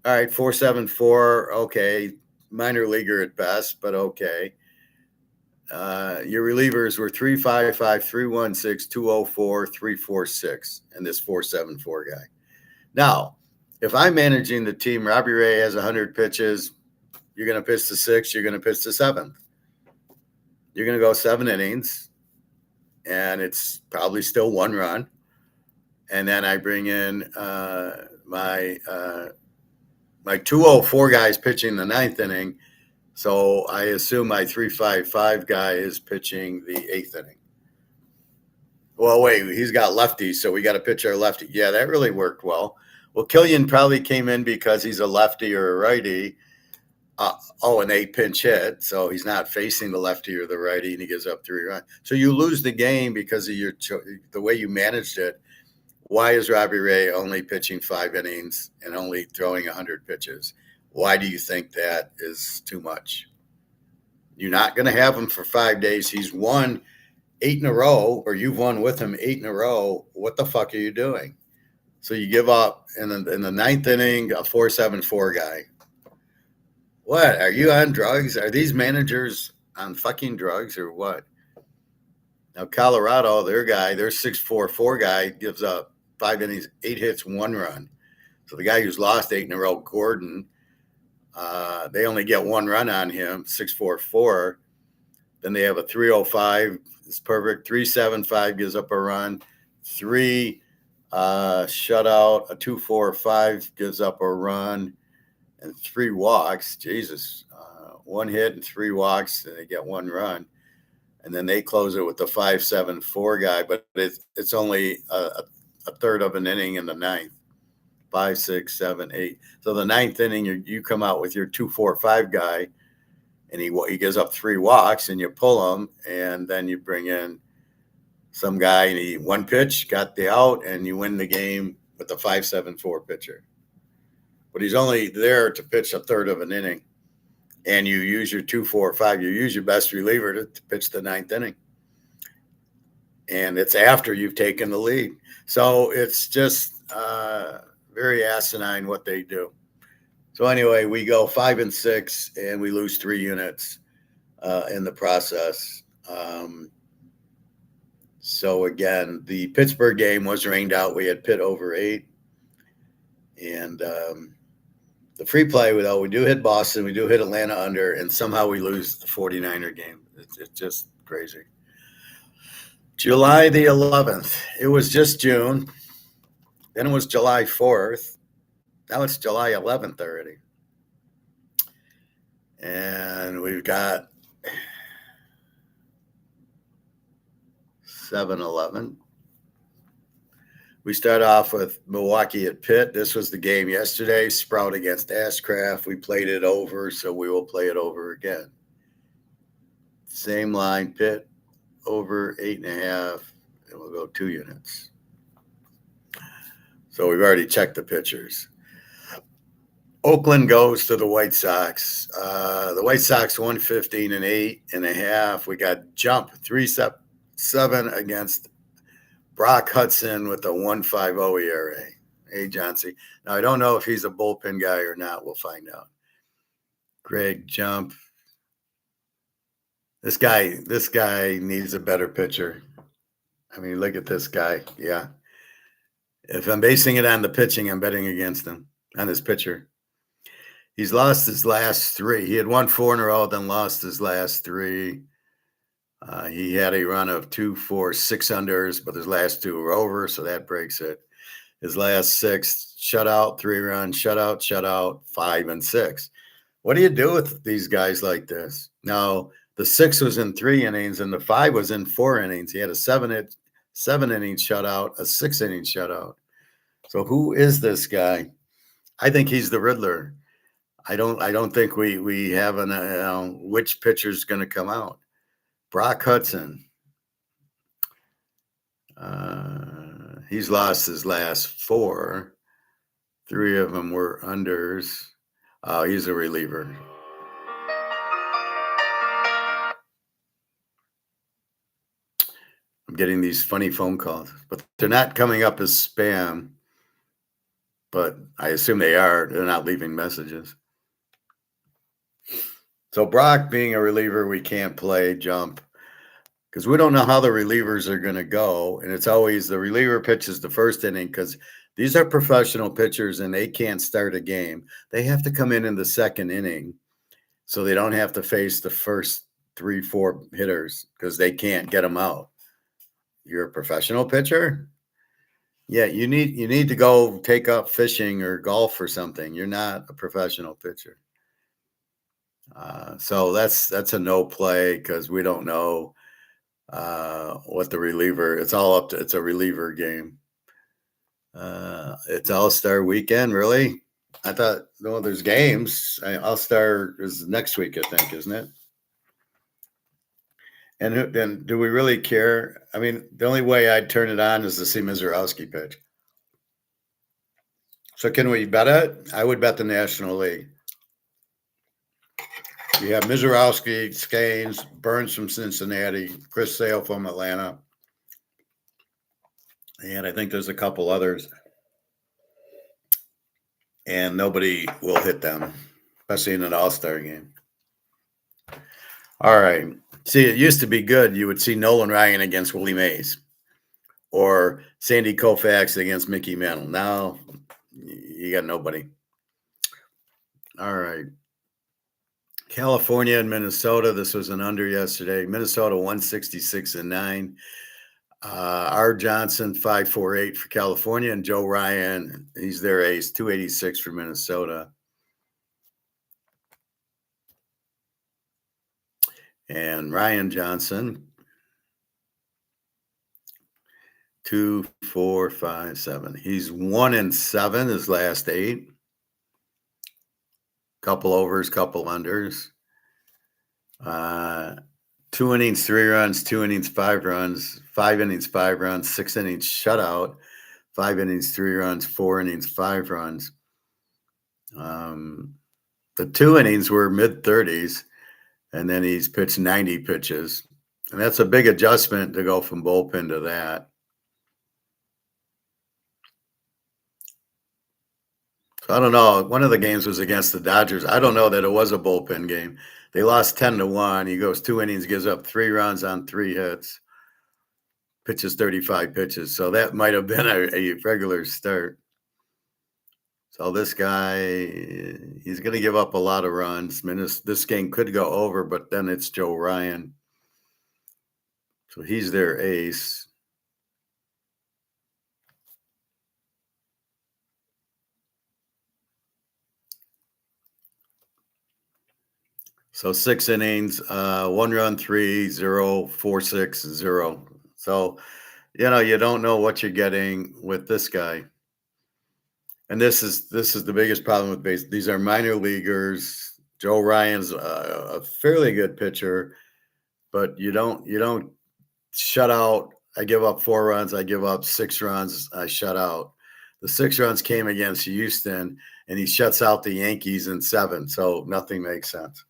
All right, 4.74. Okay, minor leaguer at best, but okay. Your relievers were 3.55, 3.16, 2.04, 3.46, and this 4.74 guy. Now, if I'm managing the team, Robbie Ray has 100 pitches. You're going to pitch the 6th. You're going to pitch the 7th. You're going to go 7 innings, and it's probably still 1 run. And then I bring in my 2.04 guys pitching the 9th inning. So I assume my 3.55 guy is pitching the 8th inning. Well, wait, he's got lefties, so we got to pitch our lefty. Yeah, that really worked well. Well, Killian probably came in because he's a lefty or a righty. And they pinch hit, so he's not facing the lefty or the righty, and he gives up 3 runs. So you lose the game because of the way you managed it. Why is Robbie Ray only pitching 5 innings and only throwing 100 pitches? Why do you think that is too much? You're not going to have him for 5 days. He's won 8 in a row, or you've won with him 8 in a row. What the fuck are you doing? So you give up in the 9th inning, a 4.74 guy. What? Are you on drugs? Are these managers on fucking drugs or what? Now, Colorado, their 6.44 guy gives up 5 innings, 8 hits, 1 run. So the guy who's lost 8 in a row, Gordon, they only get 1 run on him, 6.44. Then they have a 3.05. It's perfect. 3.75 gives up a run. 3 shutout. A 2.45 gives up a run. And 3 walks. Jesus. 1 hit and 3 walks, and they get 1 run. And then they close it with the 5.74 guy, but it's only a third of an inning in the 9th. 5, 6, 7, 8. So the 9th inning, you come out with your 2.45 guy, and he gives up 3 walks, and you pull him, and then you bring in some guy, and he 1 pitch, got the out, and you win the game with the 5.74 pitcher. But he's only there to pitch a third of an inning, and you use your 2.45. You use your best reliever to pitch the 9th inning, and it's after you've taken the lead. So it's just very asinine what they do. So anyway, we go 5-6, and we lose 3 units in the process. So again, the Pittsburgh game was rained out. We had Pitt over 8, and the free play, though, we do hit Boston, we do hit Atlanta under, and somehow we lose the 49er game. It's just crazy. July the 11th. It was just June. Then it was July 4th. Now it's July 11th already. And we've got 7-11. We start off with Milwaukee at Pitt. This was the game yesterday. Sprout against Ashcraft. We played it over, so we will play it over again. Same line, Pitt over 8.5. and we'll go 2 units. So we've already checked the pitchers. Oakland goes to the White Sox. The White Sox 115 and 8.5. We got jump 3.7 against Brock Hudson with a 1.50 ERA. Hey, Johnsy. Now I don't know if he's a bullpen guy or not. We'll find out. Greg jump. This guy needs a better pitcher. I mean, look at this guy. Yeah. If I'm basing it on the pitching, I'm betting against him on his pitcher. He's lost his last 3. He had won 4 in a row, then lost his last 3. He had a run of 2, 4, 6 unders, but his last 2 were over, so that breaks it. His last 6, shutout, 3 runs, shutout, 5 and 6. What do you do with these guys like this? Now, the 6 was in 3 innings, and the 5 was in 4 innings. He had a 7-inning shutout, a 6-inning shutout. So who is this guy? I think he's the Riddler. I don't think we have which pitcher's going to come out. Brock Hudson. He's lost his last 4. 3 of them were unders. Oh, he's a reliever. I'm getting these funny phone calls, but they're not coming up as spam. But I assume they are. They're not leaving messages. So Brock being a reliever, we can't play jump because we don't know how the relievers are going to go. And it's always the reliever pitches the first inning because these are professional pitchers and they can't start a game. They have to come in the second inning so they don't have to face the first 3, 4 hitters because they can't get them out. You're a professional pitcher? Yeah, you need to go take up fishing or golf or something. You're not a professional pitcher. So that's a no play because we don't know what the reliever. It's a reliever game. It's All-Star weekend, really. I thought there's games. All-Star is next week, I think, isn't it? And then do we really care? I mean, the only way I'd turn it on is to see Mizorowski pitch. So can we bet it? I would bet the National League. You have Mizorowski, Scanes, Burns from Cincinnati, Chris Sale from Atlanta. And I think there's a couple others. And nobody will hit them, especially in an all-star game. All right. See, it used to be good. You would see Nolan Ryan against Willie Mays or Sandy Koufax against Mickey Mantle. Now you got nobody. All right. California and Minnesota. This was an under yesterday. Minnesota 166 and 9. R. Johnson 548 for California, and Joe Ryan, he's their ace, 286 for Minnesota. And Ryan Johnson 2, 4, 5, 7. He's 1-7 his last 8. Couple overs, couple unders. 2 innings, 3 runs, 2 innings, 5 runs, 5 innings, 5 runs, 6 innings shutout, 5 innings, 3 runs, 4 innings, 5 runs. The 2 innings were mid-30s, and then he's pitched 90 pitches. And that's a big adjustment to go from bullpen to that. So I don't know. One of the games was against the Dodgers. I don't know that it was a bullpen game. They lost 10-1. He goes 2 innings, gives up 3 runs on 3 hits, pitches 35 pitches. So that might have been a regular start. So this guy, he's going to give up a lot of runs. I mean, this game could go over, but then it's Joe Ryan. So he's their ace. So 6 innings, 1 run, 3, 0, 4, 6, 0. So, you don't know what you're getting with this guy. And this is the biggest problem with base. These are minor leaguers. Joe Ryan's a fairly good pitcher, but you don't shut out I give up 4 runs. I give up 6 runs. I shut out. The 6 runs came against Houston, and he shuts out the Yankees in 7. So nothing makes sense.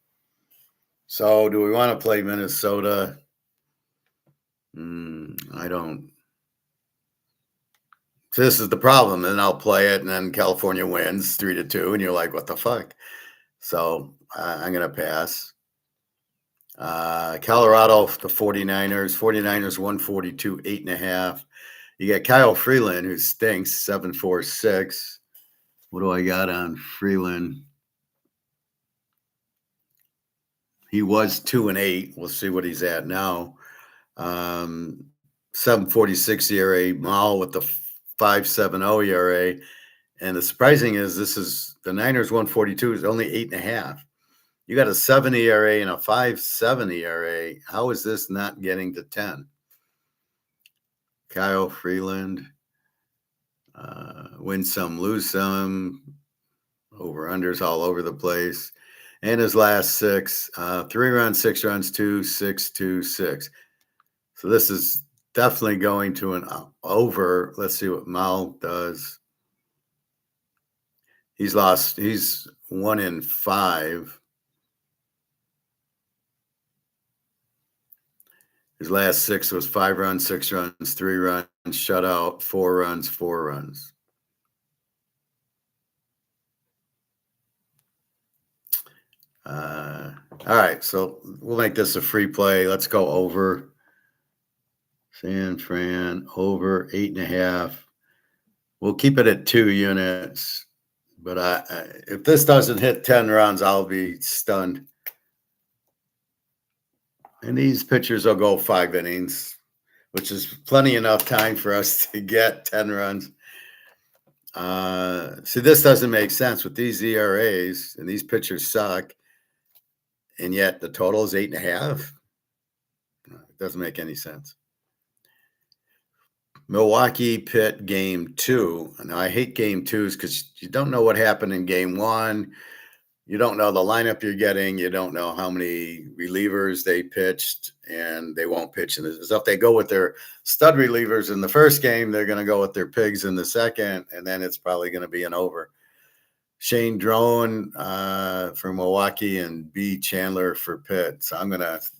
So do we want to play Minnesota? I don't. So this is the problem. And I'll play it, and then California wins 3-2, and you're like, what the fuck? So I'm going to pass. Colorado, the 49ers. 49ers 142, 8.5. You got Kyle Freeland, who stinks, 7.46. What do I got on Freeland? He was 2-8. We'll see what he's at now. 7.46 ERA. Mall with the 5.70 ERA. And the surprising is this is the Niners 142 is only 8.5. You got a 7 ERA and a 5.7 ERA. How is this not getting to 10? Kyle Freeland. Win some, lose some. Over-unders all over the place. And his last 6, 3 runs, 6 runs, 2, 6, 2, 6. So this is definitely going to an over. Let's see what Mal does. He's 1 in 5. His last 6 was 5 runs, 6 runs, 3 runs, shutout, 4 runs, 4 runs. All right, so we'll make this a free play. Let's go over. San Fran over 8.5. We'll keep it at 2 units. But if this doesn't hit 10 runs, I'll be stunned. And these pitchers will go 5 innings, which is plenty enough time for us to get 10 runs. See, this doesn't make sense with these ERAs, and these pitchers suck, and yet the total is 8.5. It doesn't make any sense. Milwaukee Pitt game 2. Now, I hate game 2s because you don't know what happened in game 1. You don't know the lineup you're getting. You don't know how many relievers they pitched, and they won't pitch in this. So if they go with their stud relievers in the first game, they're going to go with their pigs in the second, and then it's probably going to be an over. Shane Drone for Milwaukee and B. Chandler for Pitt. So I'm going to, if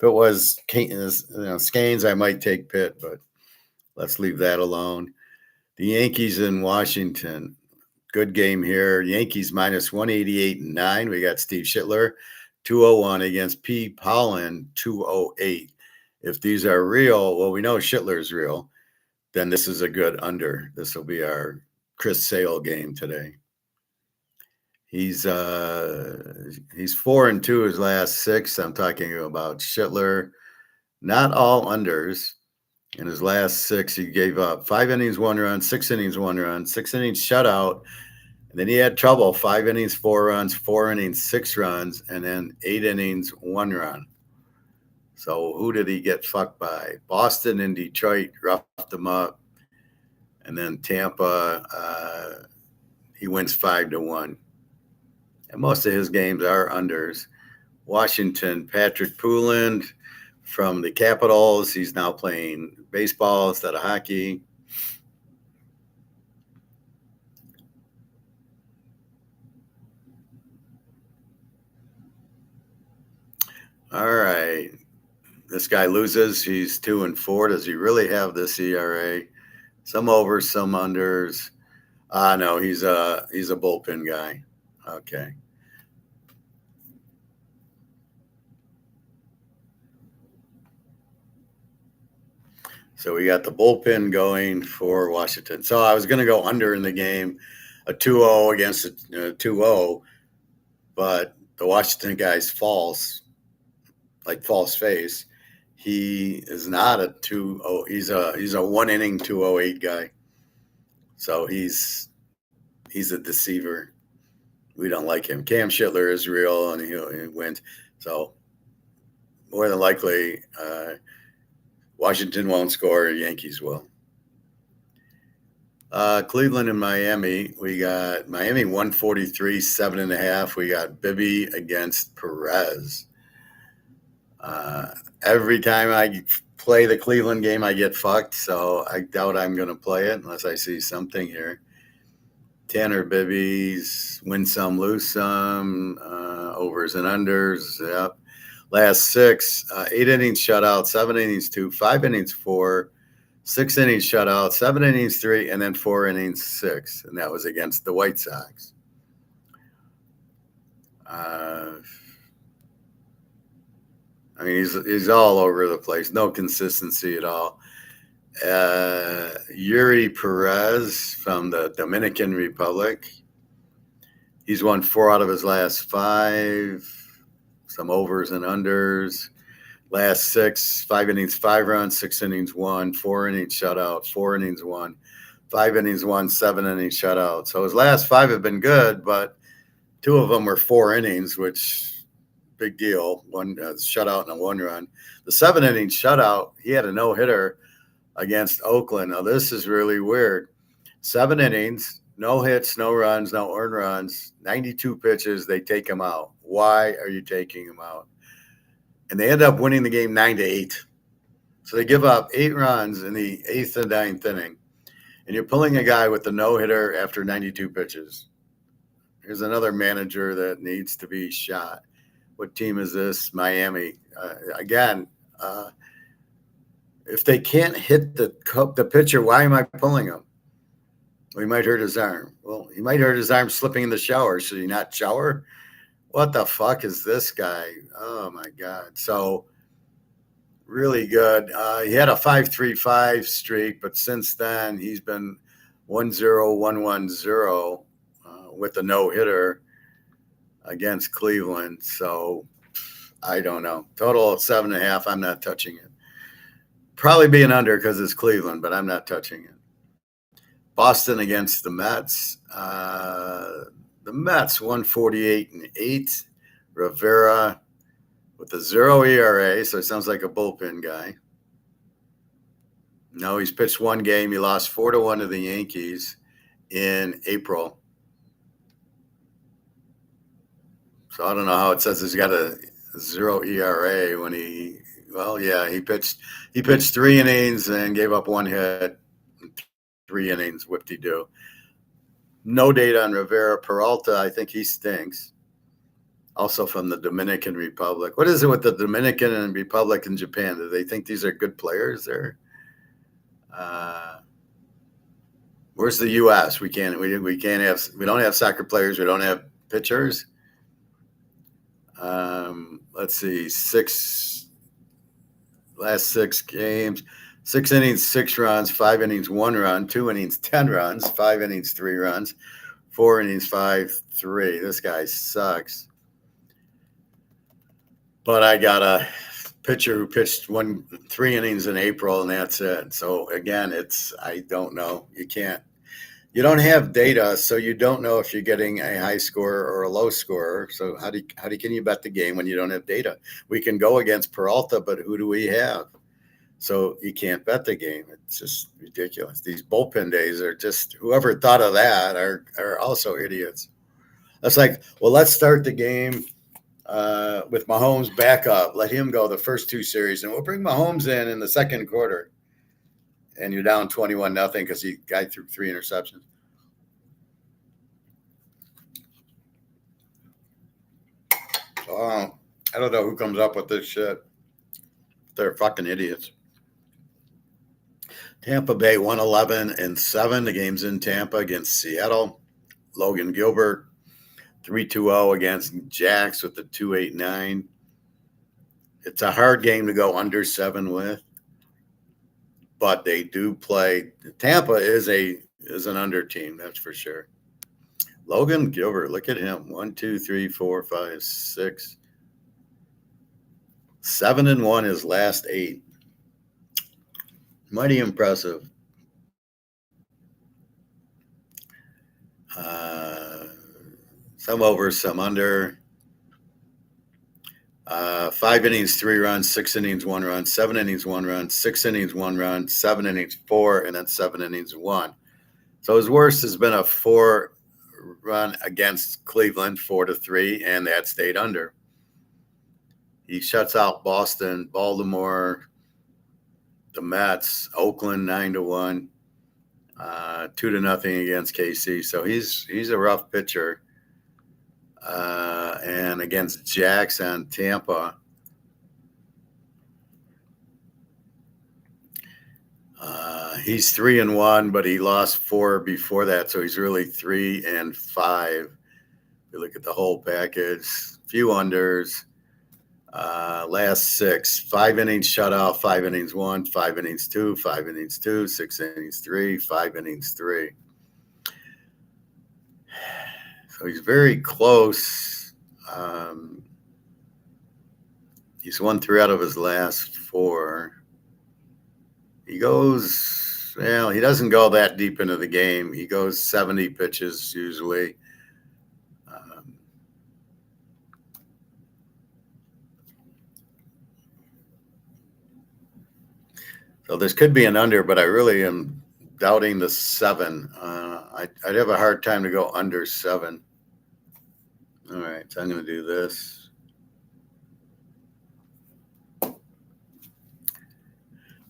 it was Scanes, I might take Pitt, but let's leave that alone. The Yankees in Washington. Good game here. Yankees minus 188.9. We got Steve Schittler, 201 against P. Pollen, 208. If these are real, well, we know Schittler's real, then this is a good under. This will be our Chris Sale game today. He's 4-2 his last 6. I'm talking about Schittler. Not all unders. In his last 6, he gave up 5 innings, 1 run, 6 innings, 1 run, 6 innings shutout. And then he had trouble, 5 innings, 4 runs, 4 innings, 6 runs, and then 8 innings, 1 run. So who did he get fucked by? Boston and Detroit roughed him up. And then Tampa, he wins 5-1. And most of his games are unders. Washington, Patrick Pouland from the Capitals. He's now playing baseball instead of hockey. All right. This guy loses. He's 2-4. Does he really have this ERA? Some overs, some unders. No, he's a bullpen guy. Okay. So we got the bullpen going for Washington. So I was going to go under in the game, a 2-0 against a 2-0, but the Washington guy's false, like false face. He is not a 2-0. He's a 1 inning 208 guy. So he's a deceiver. We don't like him. Cam Schittler is real, and he wins. So more than likely, Washington won't score. Yankees will. Cleveland and Miami. We got Miami 143, 7.5. We got Bibby against Perez. Every time I play the Cleveland game, I get fucked. So I doubt I'm going to play it unless I see something here. Tanner Bibbies, win some, lose some, overs and unders. Yep. Last 6, 8 innings shutout, 7 innings 2, 5 innings 4, 6 innings shutout, 7 innings 3, and then 4 innings 6. And that was against the White Sox. I mean, he's all over the place. No consistency at all. Yuri Perez from the Dominican Republic. He's won 4 out of his last 5. Some overs and unders. Last 6, 5 innings, 5 runs, 6 innings, 1, 4 innings shutout, 4 innings, 1, 5 innings, 1, 7 innings shutout. So his last 5 have been good, but 2 of them were 4 innings, which big deal. 1 shutout and a 1 run. The 7 innings shutout, he had a no hitter against Oakland. Now this is really weird. 7 innings, no hits, no runs, no earned runs, 92 pitches. They take him out. Why are you taking him out? And they end up winning the game 9-8. So they give up 8 runs in the 8th and 9th inning. And you're pulling a guy with a no-hitter after 92 pitches. Here's another manager that needs to be shot. What team is this? Miami. Again, if they can't hit the pitcher, why am I pulling him? Well, he might hurt his arm. Well, he might hurt his arm slipping in the shower. Should he not shower? What the fuck is this guy? Oh, my God. So, really good. He had a 5.35 streak, but since then, he's been 1-0, 1-1-0 with a no-hitter against Cleveland. So, I don't know. Total of 7.5. I'm not touching it. Probably be an under because it's Cleveland, but I'm not touching it. Boston against the Mets. The Mets 148-8. Rivera with a 0 ERA, so it sounds like a bullpen guy. No, he's pitched 1 game. He lost 4-1 to the Yankees in April. So I don't know how it says he's got a 0 ERA when he pitched 3 innings and gave up 1 hit. 3 innings, whip-de-doo. No data on Rivera. Peralta, I think he stinks. Also from the Dominican Republic. What is it with the Dominican and Republic and Japan? Do they think these are good players there? Where's the U.S.? We don't have soccer players. We don't have pitchers. Let's see, last 6 games, 6 innings, 6 runs, 5 innings, 1 run, 2 innings, 10 runs, 5 innings, 3 runs, 4 innings, 5-3. This guy sucks. But I got a pitcher who pitched 3 innings in April, and that's it. So again, I don't know. You don't have data, so you don't know if you're getting a high scorer or a low scorer. So how can you bet the game when you don't have data? We can go against Peralta, but who do we have? So you can't bet the game. It's just ridiculous. These bullpen days are just, whoever thought of that are also idiots. That's like, well, let's start the game with Mahomes back up. Let him go the first 2 series, and we'll bring Mahomes in the second quarter. And you're down 21-0 because the guy threw 3 interceptions. So I don't know who comes up with this shit. They're fucking idiots. Tampa Bay 111-7. The game's in Tampa against Seattle. Logan Gilbert 3-2-0 against Jax with the 2.89. It's a hard game to go under 7 with. But they do play. Tampa is an under team, that's for sure. Logan Gilbert, look at him. 1, 2, 3, 4, 5, 6, 7-1 his last 8. Mighty impressive. Some over, some under. 5 innings, 3 runs, 6 innings, 1 run, 7 innings, 1 run, 6 innings, 1 run, 7 innings, 4, and then 7 innings, 1. So his worst has been a 4 run against Cleveland, 4-3, and that stayed under. He shuts out Boston, Baltimore, the Mets. Oakland 9-1, 2-0 against KC. So he's a rough pitcher. And against Jackson, Tampa. He's 3-1, but he lost 4 before that, so he's really 3-5. You look at the whole package, few unders. Last 6, 5 innings shutout, 5 innings 1, 5 innings 2, 5 innings 2, 6 innings 3, 5 innings 3. So he's very close. He's won 3 out of his last 4. He goes, well, he doesn't go that deep into the game. He goes 70 pitches usually. So this could be an under, but I really am doubting the 7. I'd have a hard time to go under 7. All right, so I'm going to do this.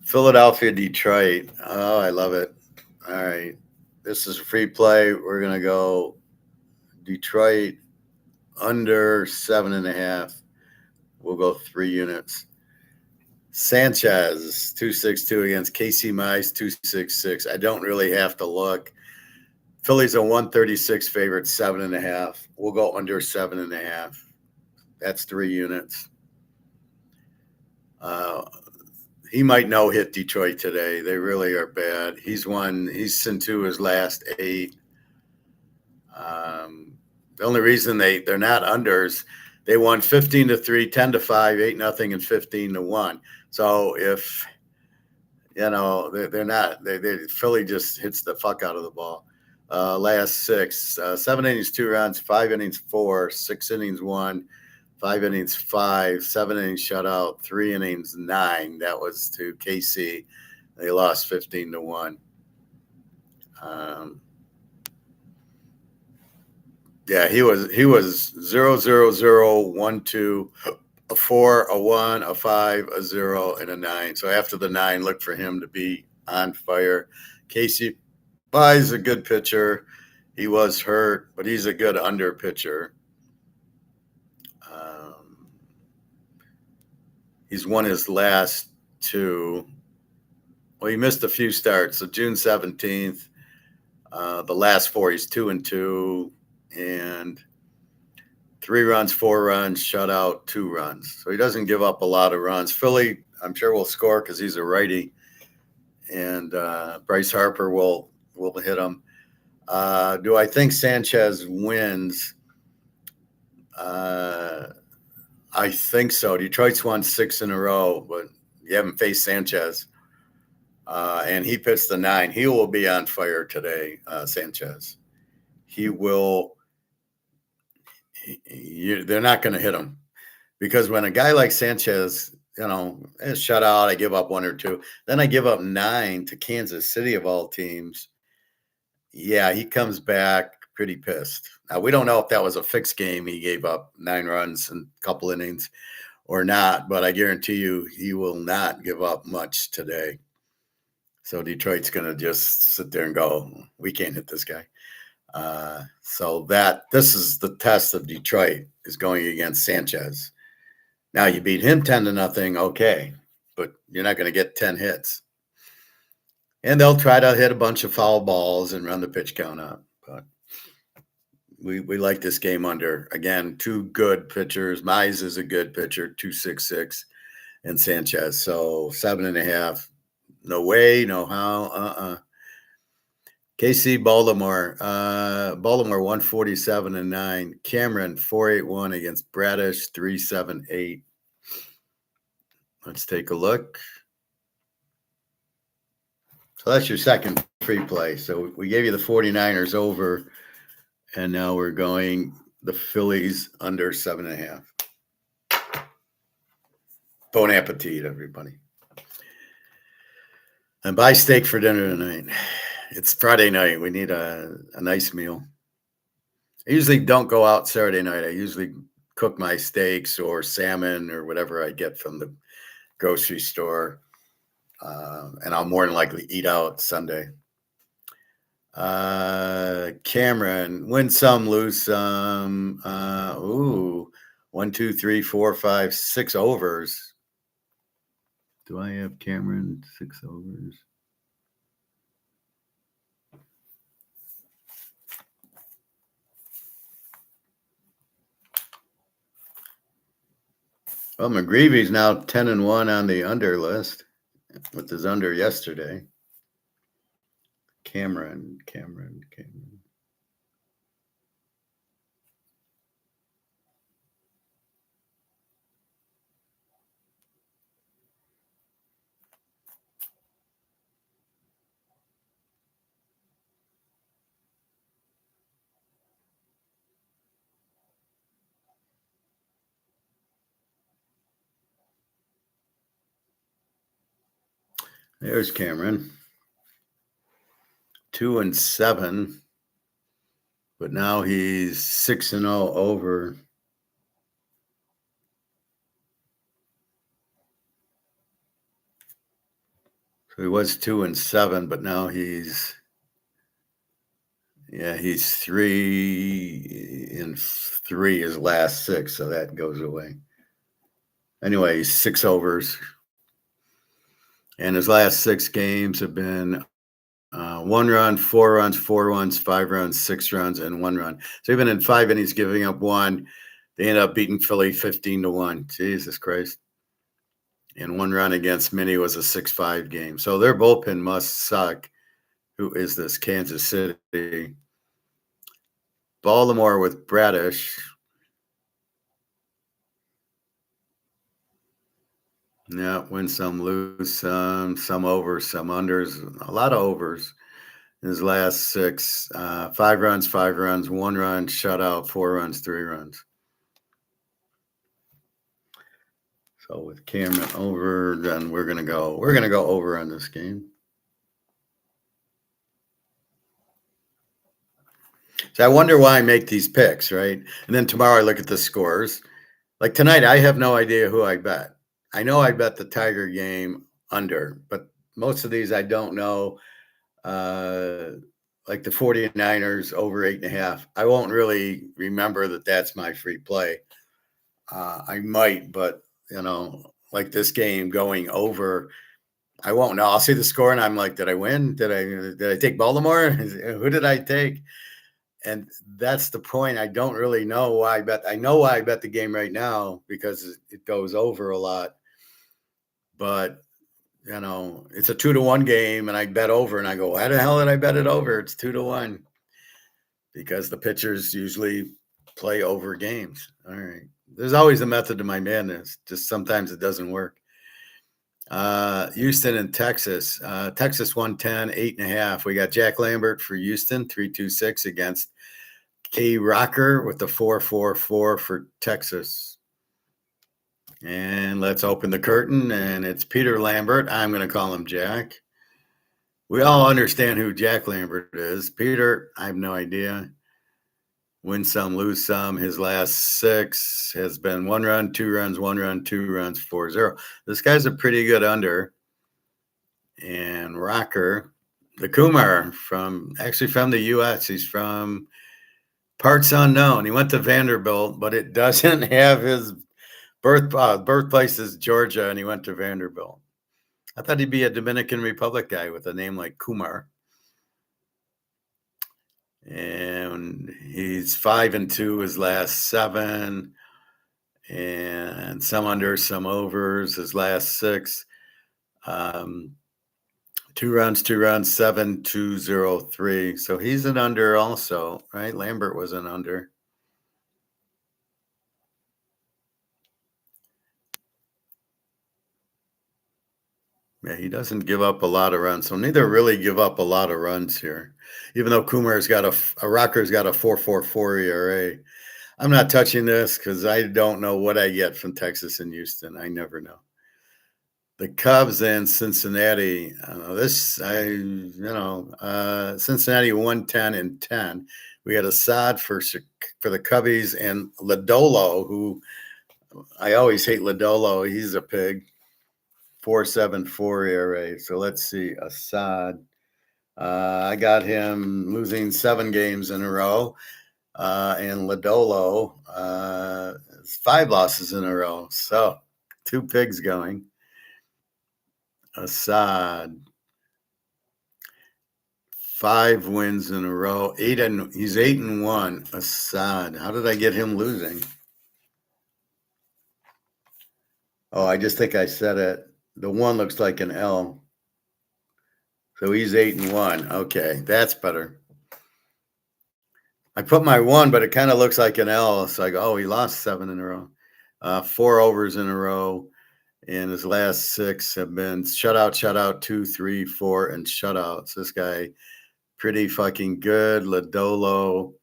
Philadelphia, Detroit. Oh, I love it. All right. This is a free play. We're going to go Detroit under 7.5. We'll go 3 units. Sanchez, 262 against Casey Mize, 266. I don't really have to look. Philly's a 136 favorite, 7.5. We'll go under 7.5. That's 3 units. He might no-hit Detroit today. They really are bad. He's into his last 8. The only reason they're not unders, they won 15-3, 10-5, 8-0, and 15-1. So if they're not, Philly just hits the fuck out of the ball. Last 6, 7 innings, 2 runs, 5 innings, 4, 6 innings, 1, 5 innings, 5, 7 innings shutout, 3 innings, 9. That was to KC. They lost 15-1. Yeah, he was 0, 0, 0, 1, 2, a 4, a 1, a 5, a 0, and a 9. So after the 9, look for him to be on fire. Casey Mize a good pitcher. He was hurt, but he's a good under pitcher. He's won his last 2. Well, he missed a few starts. So June 17th, the last 4, he's 2-2, and 3 runs, 4 runs, shutout, 2 runs. So he doesn't give up a lot of runs. Philly, I'm sure, will score because he's a righty, and Bryce Harper will hit him. Do I think Sanchez wins? I think so. Detroit's won 6 in a row, but you haven't faced Sanchez. And he pitched the 9. He will be on fire today, Sanchez. He will. They're not going to hit him, because when a guy like Sanchez, is shut out, I give up 1 or 2. Then I give up 9 to Kansas City of all teams. Yeah, he comes back pretty pissed. Now, we don't know if that was a fixed game. He gave up 9 runs in a couple innings or not, but I guarantee you he will not give up much today. So Detroit's going to just sit there and go, we can't hit this guy. So this is the test of Detroit, is going against Sanchez. Now you beat him 10-0, okay, but you're not going to get 10 hits. And they'll try to hit a bunch of foul balls and run the pitch count up. But we like this game under. Again, 2 good pitchers. Mize is a good pitcher, 266, and Sanchez. So 7.5. No way, no how. KC, Baltimore. Baltimore 147-9. Cameron 481 against Bradish 378. Let's take a look. So that's your second free play. So we gave you the 49ers over, and now we're going the Phillies under 7.5. Bon appetit, everybody. And buy steak for dinner tonight. It's Friday night. We need a nice meal. I usually don't go out Saturday night. I usually cook my steaks or salmon or whatever I get from the grocery store. and I'll more than likely eat out Sunday. Cameron, win some, lose some. 1, 2, 3, 4, 5, 6 overs. Do I have Cameron 6 overs? Well, McGreevy's now 10-1 on the under list with his under yesterday. Cameron. There's Cameron. 2-7, but now he's 6-0 over. So he was 2-7, but now he's 3-3 his last 6, so that goes away. Anyway, he's 6 overs. And his last 6 games have been 1 run, 4 runs, 4 runs, 5 runs, 6 runs, and 1 run. So even in 5 innings, giving up 1, they end up beating Philly 15-1. Jesus Christ. And 1 run against Minnie was a 6-5 game. So their bullpen must suck. Who is this? Kansas City. Baltimore with Bradish. Yeah, win some, lose some overs, some unders, a lot of overs. His last 6, 5 runs, 5 runs, 1 run, shutout, 4 runs, 3 runs. So with Cameron over, then we're gonna go over on this game. So I wonder why I make these picks, right? And then tomorrow I look at the scores. Like tonight, I have no idea who I bet. I know I bet the Tiger game under, but most of these I don't know. Like the 49ers over 8.5. I won't really remember that that's my free play. I might, but like this game going over, I won't know. I'll see the score and I'm like, did I win? Did I take Baltimore? Who did I take? And that's the point. I don't really know why I bet. I know why I bet the game right now because it goes over a lot. But it's a 2-1 game, and I bet over, and I go, why the hell did I bet it over? It's 2-1 because the pitchers usually play over games. All right. There's always a method to my madness. Just sometimes it doesn't work. Houston and Texas. Texas 110, 8.5. We got Jack Lambert for Houston, 3.26 against K. Rocker with the 4.44 for Texas. And let's open the curtain, and it's Peter Lambert. I'm going to call him Jack. We all understand who Jack Lambert is. Peter, I have no idea. Win some, lose some. His last 6 has been 1 run, 2 runs, 1 run, 2 runs, 4-0. This guy's a pretty good under. And Rocker, the Kumar from the U.S. He's from parts unknown. He went to Vanderbilt, but it doesn't have his birthplace is Georgia, and he went to Vanderbilt. I thought he'd be a Dominican Republic guy with a name like Kumar. And he's 5-2 his last 7, and some under, some overs. His last 6, 2 runs, 7-2-0-3. So he's an under also, right? Lambert was an under. Yeah, he doesn't give up a lot of runs. So neither really give up a lot of runs here. Even though Kumar's got a Rocker's got a 4.44 ERA. I'm not touching this because I don't know what I get from Texas and Houston. I never know. The Cubs and Cincinnati. Cincinnati 110-10. We had Assad for the Cubbies and Lodolo, who I always hate Lodolo. He's a pig. 4.74 ERA. So let's see, Assad. I got him losing 7 games in a row. And Lodolo, 5 losses in a row. So 2 pigs going. Assad, 5 wins in a row. He's 8-1. Assad, how did I get him losing? Oh, I just think I said it. The 1 looks like an L. So he's 8-1. Okay, that's better. I put my 1, but it kind of looks like an L. It's like, oh, he lost 7 in a row. 4 overs in a row. And his last 6 have been shutout, 2, 3, 4, and shutouts. This guy, pretty fucking good. Lodolo.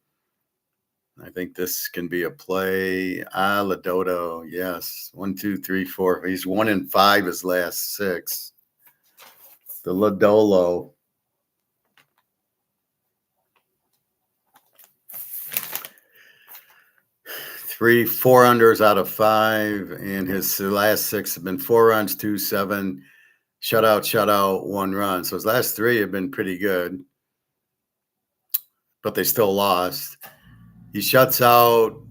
I think this can be a play. Lododo. Yes. 1, 2, 3, 4. He's 1-5 his last 6. The Lodolo. Four unders out of 5, and his last 6 have been 4 runs, 2, 7, shutout, 1 run. So his last 3 have been pretty good, but they still lost. He shuts out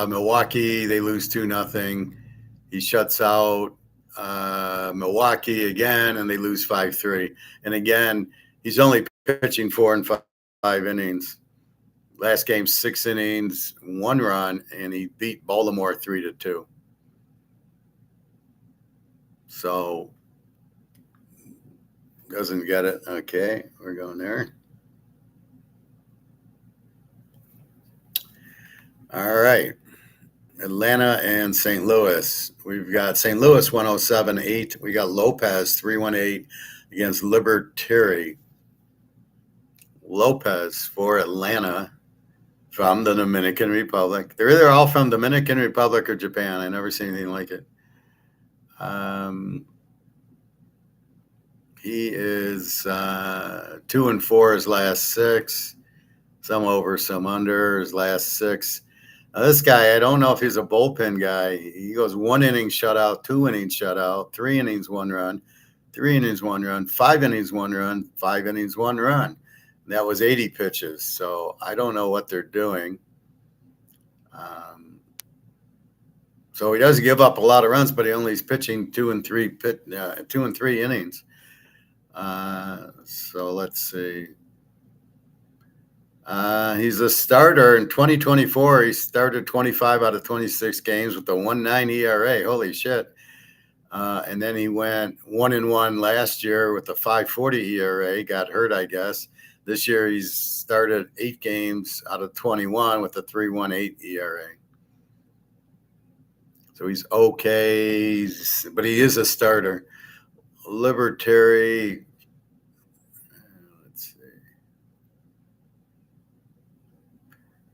Milwaukee. They lose 2-0. He shuts out Milwaukee again, and they lose 5-3. And again, he's only pitching 4 and 5 innings. Last game, 6 innings, 1 run, and he beat Baltimore 3-2. So, doesn't get it. Okay, we're going there. All right. Atlanta and St. Louis. We've got St. Louis 107.8. We got Lopez 318 against Libertari. Lopez for Atlanta from the Dominican Republic. They're either all from Dominican Republic or Japan. I never seen anything like it. He is 2-4 his last 6. Some over, some under his last 6. Now this guy, I don't know if he's a bullpen guy. He goes 1 inning shutout, 2 innings shutout, 3 innings, 1 run, 3 innings, 1 run, 5 innings, 1 run, 5 innings, 1 run. And that was 80 pitches. So I don't know what they're doing. So he does give up a lot of runs, but he only is pitching 2 and 3 innings. So let's see. He's a starter in 2024. He started 25 out of 26 games with a 1.9 ERA. Holy shit. And then he went 1-1 last year with a 5.40 ERA. Got hurt, I guess. This year he's started 8 games out of 21 with a 3.18 ERA. So he's okay, but he is a starter. Libertari. Let's see.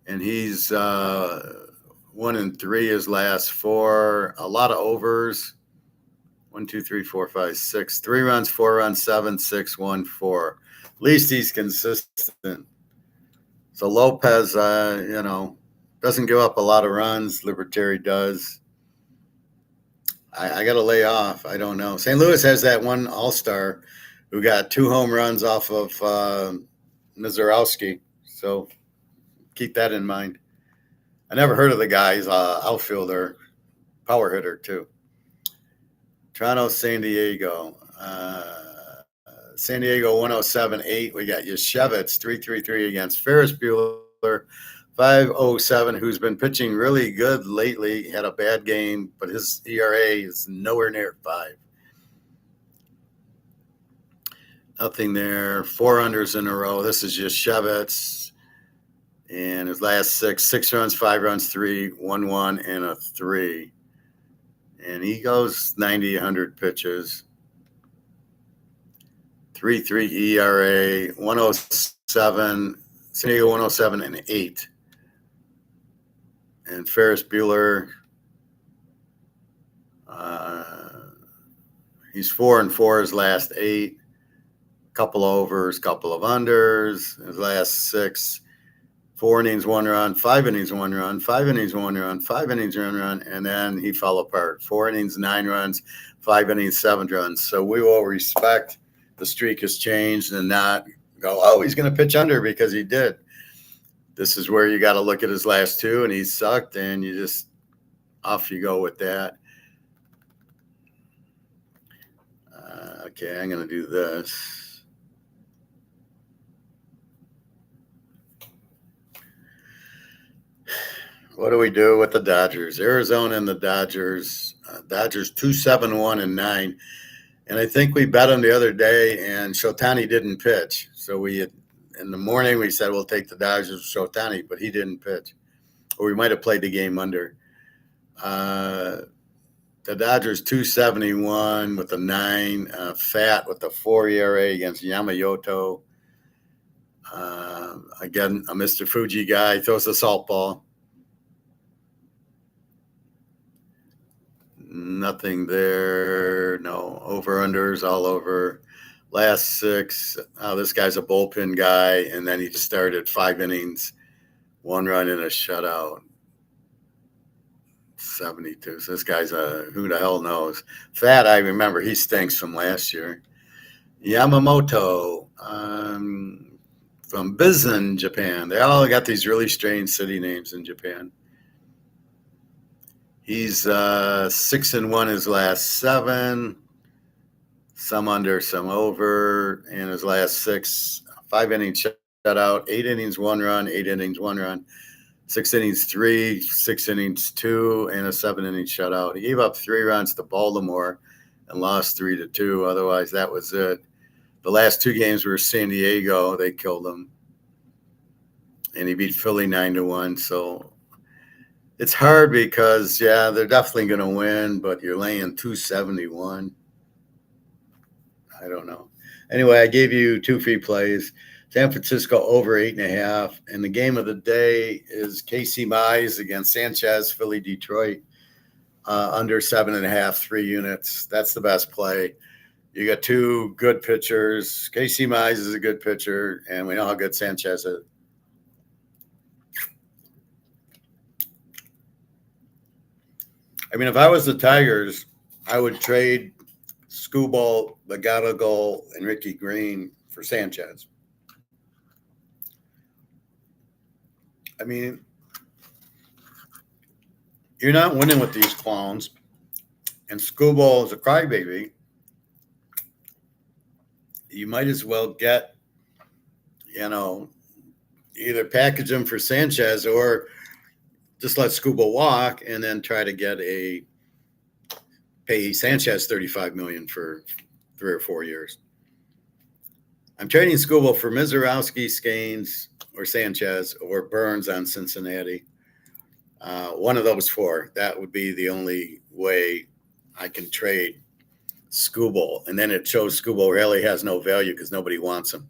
And he's 1-3 his last 4. A lot of overs. 1, 2, 3, 4, 5, 6. 3 runs, 4 runs, 7, 6, 1, 4. At least he's consistent. So Lopez, doesn't give up a lot of runs. Libertari does. I got to lay off. I don't know. St. Louis has that one all-star who got 2 home runs off of Nazarowski. So keep that in mind. I never heard of the guy. He's an outfielder, power hitter too. Toronto, San Diego. San Diego 107.8. We got Yashevitz 3.33 against Ferris Bueller 5.07, who's been pitching really good lately. Had a bad game, but his ERA is nowhere near 5. Nothing there. 4 unders in a row. This is Yashevitz. And his last 6 runs, 5 runs, 3, 1, 1, and a 3. And he goes 90, 100 pitches. 3.3 ERA, 107, San Diego 107.8. And Ferris Bueller, he's 4-4 his last 8. Couple overs, couple of unders. His last 6, 4 innings, 1 run, 5 innings, 1 run, 5 innings, 1 run, 5 innings, 1 run, and then he fell apart. 4 innings, 9 runs, 5 innings, 7 runs. So we will respect the streak has changed and not go, oh, he's going to pitch under because he did. This is where you got to look at his last 2, and he sucked, and you just off you go with that. Okay, I'm going to do this. What do we do with the Dodgers? Arizona and the Dodgers. Dodgers 2-7-1-9. And I think we bet them the other day, and Shotani didn't pitch. So in the morning, we said we'll take the Dodgers with Shotani, but he didn't pitch. Or we might have played the game under. The Dodgers 271 with a 9. Fat with a 4 ERA against Yamamoto. Again, a Mr. Fuji guy throws a salt ball. Nothing there. No over-unders all over. Last 6. This guy's a bullpen guy, and then he started 5 innings, 1 run and a shutout. 72. So this guy's who the hell knows. Fat, I remember. He stinks from last year. Yamamoto from Bizen, Japan. They all got these really strange city names in Japan. He's 6-1 his last 7, some under, some over, and his last 6, 5 innings shutout, 8 innings, 1 run, 8 innings, 1 run, 6 innings, 3, 6 innings, 2, and a 7 inning shutout. He gave up 3 runs to Baltimore and lost 3-2. Otherwise, that was it. The last 2 games were San Diego. They killed him, and he beat Philly 9-1. So it's hard because, yeah, they're definitely going to win, but you're laying 271. I don't know. Anyway, I gave you 2 free plays. San Francisco over 8.5. And the game of the day is Casey Mize against Sanchez, Philly, Detroit, under 7.5, 3 units. That's the best play. You got 2 good pitchers. Casey Mize is a good pitcher, and we know how good Sanchez is. I mean, if I was the Tigers, I would trade Skubal, McGonigal, and Ricky Green for Sanchez. I mean, you're not winning with these clowns, and Skubal is a crybaby. You might as well get, either package him for Sanchez or just let Skubal walk and then try to pay Sanchez $35 million for 3 or 4 years. I'm trading Skubal for Mizorowski, Scanes, or Sanchez, or Burns on Cincinnati. One of those 4. That would be the only way I can trade Skubal. And then it shows Skubal really has no value because nobody wants him.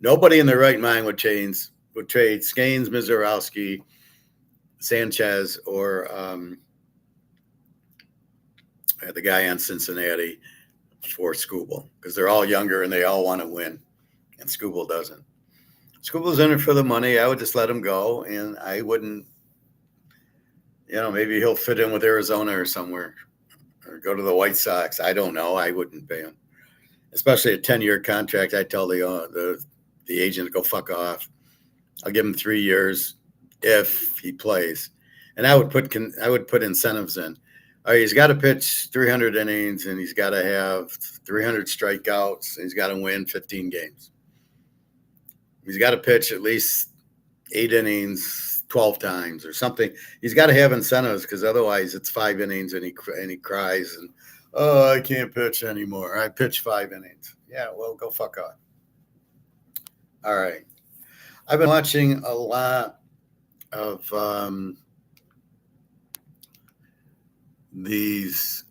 Nobody in their right mind would trade Scanes, Mizorowski, Sanchez, or the guy on Cincinnati for Skubal, because they're all younger and they all want to win, and Skubal doesn't. Skubal's in it for the money. I would just let him go, and I wouldn't, maybe he'll fit in with Arizona or somewhere, or go to the White Sox. I don't know. I wouldn't pay him, especially a 10-year contract. I tell the agent to go fuck off. I'll give him 3 years if he plays, and I would put incentives in. All right, he's got to pitch 300 innings, and he's got to have 300 strikeouts, and he's got to win 15 games. He's got to pitch at least 8 innings 12 times or something. He's got to have incentives, because otherwise it's 5 innings and he cries and, oh, I can't pitch anymore. I pitched 5 innings. Yeah, well, go fuck off. All right. I've been watching a lot of these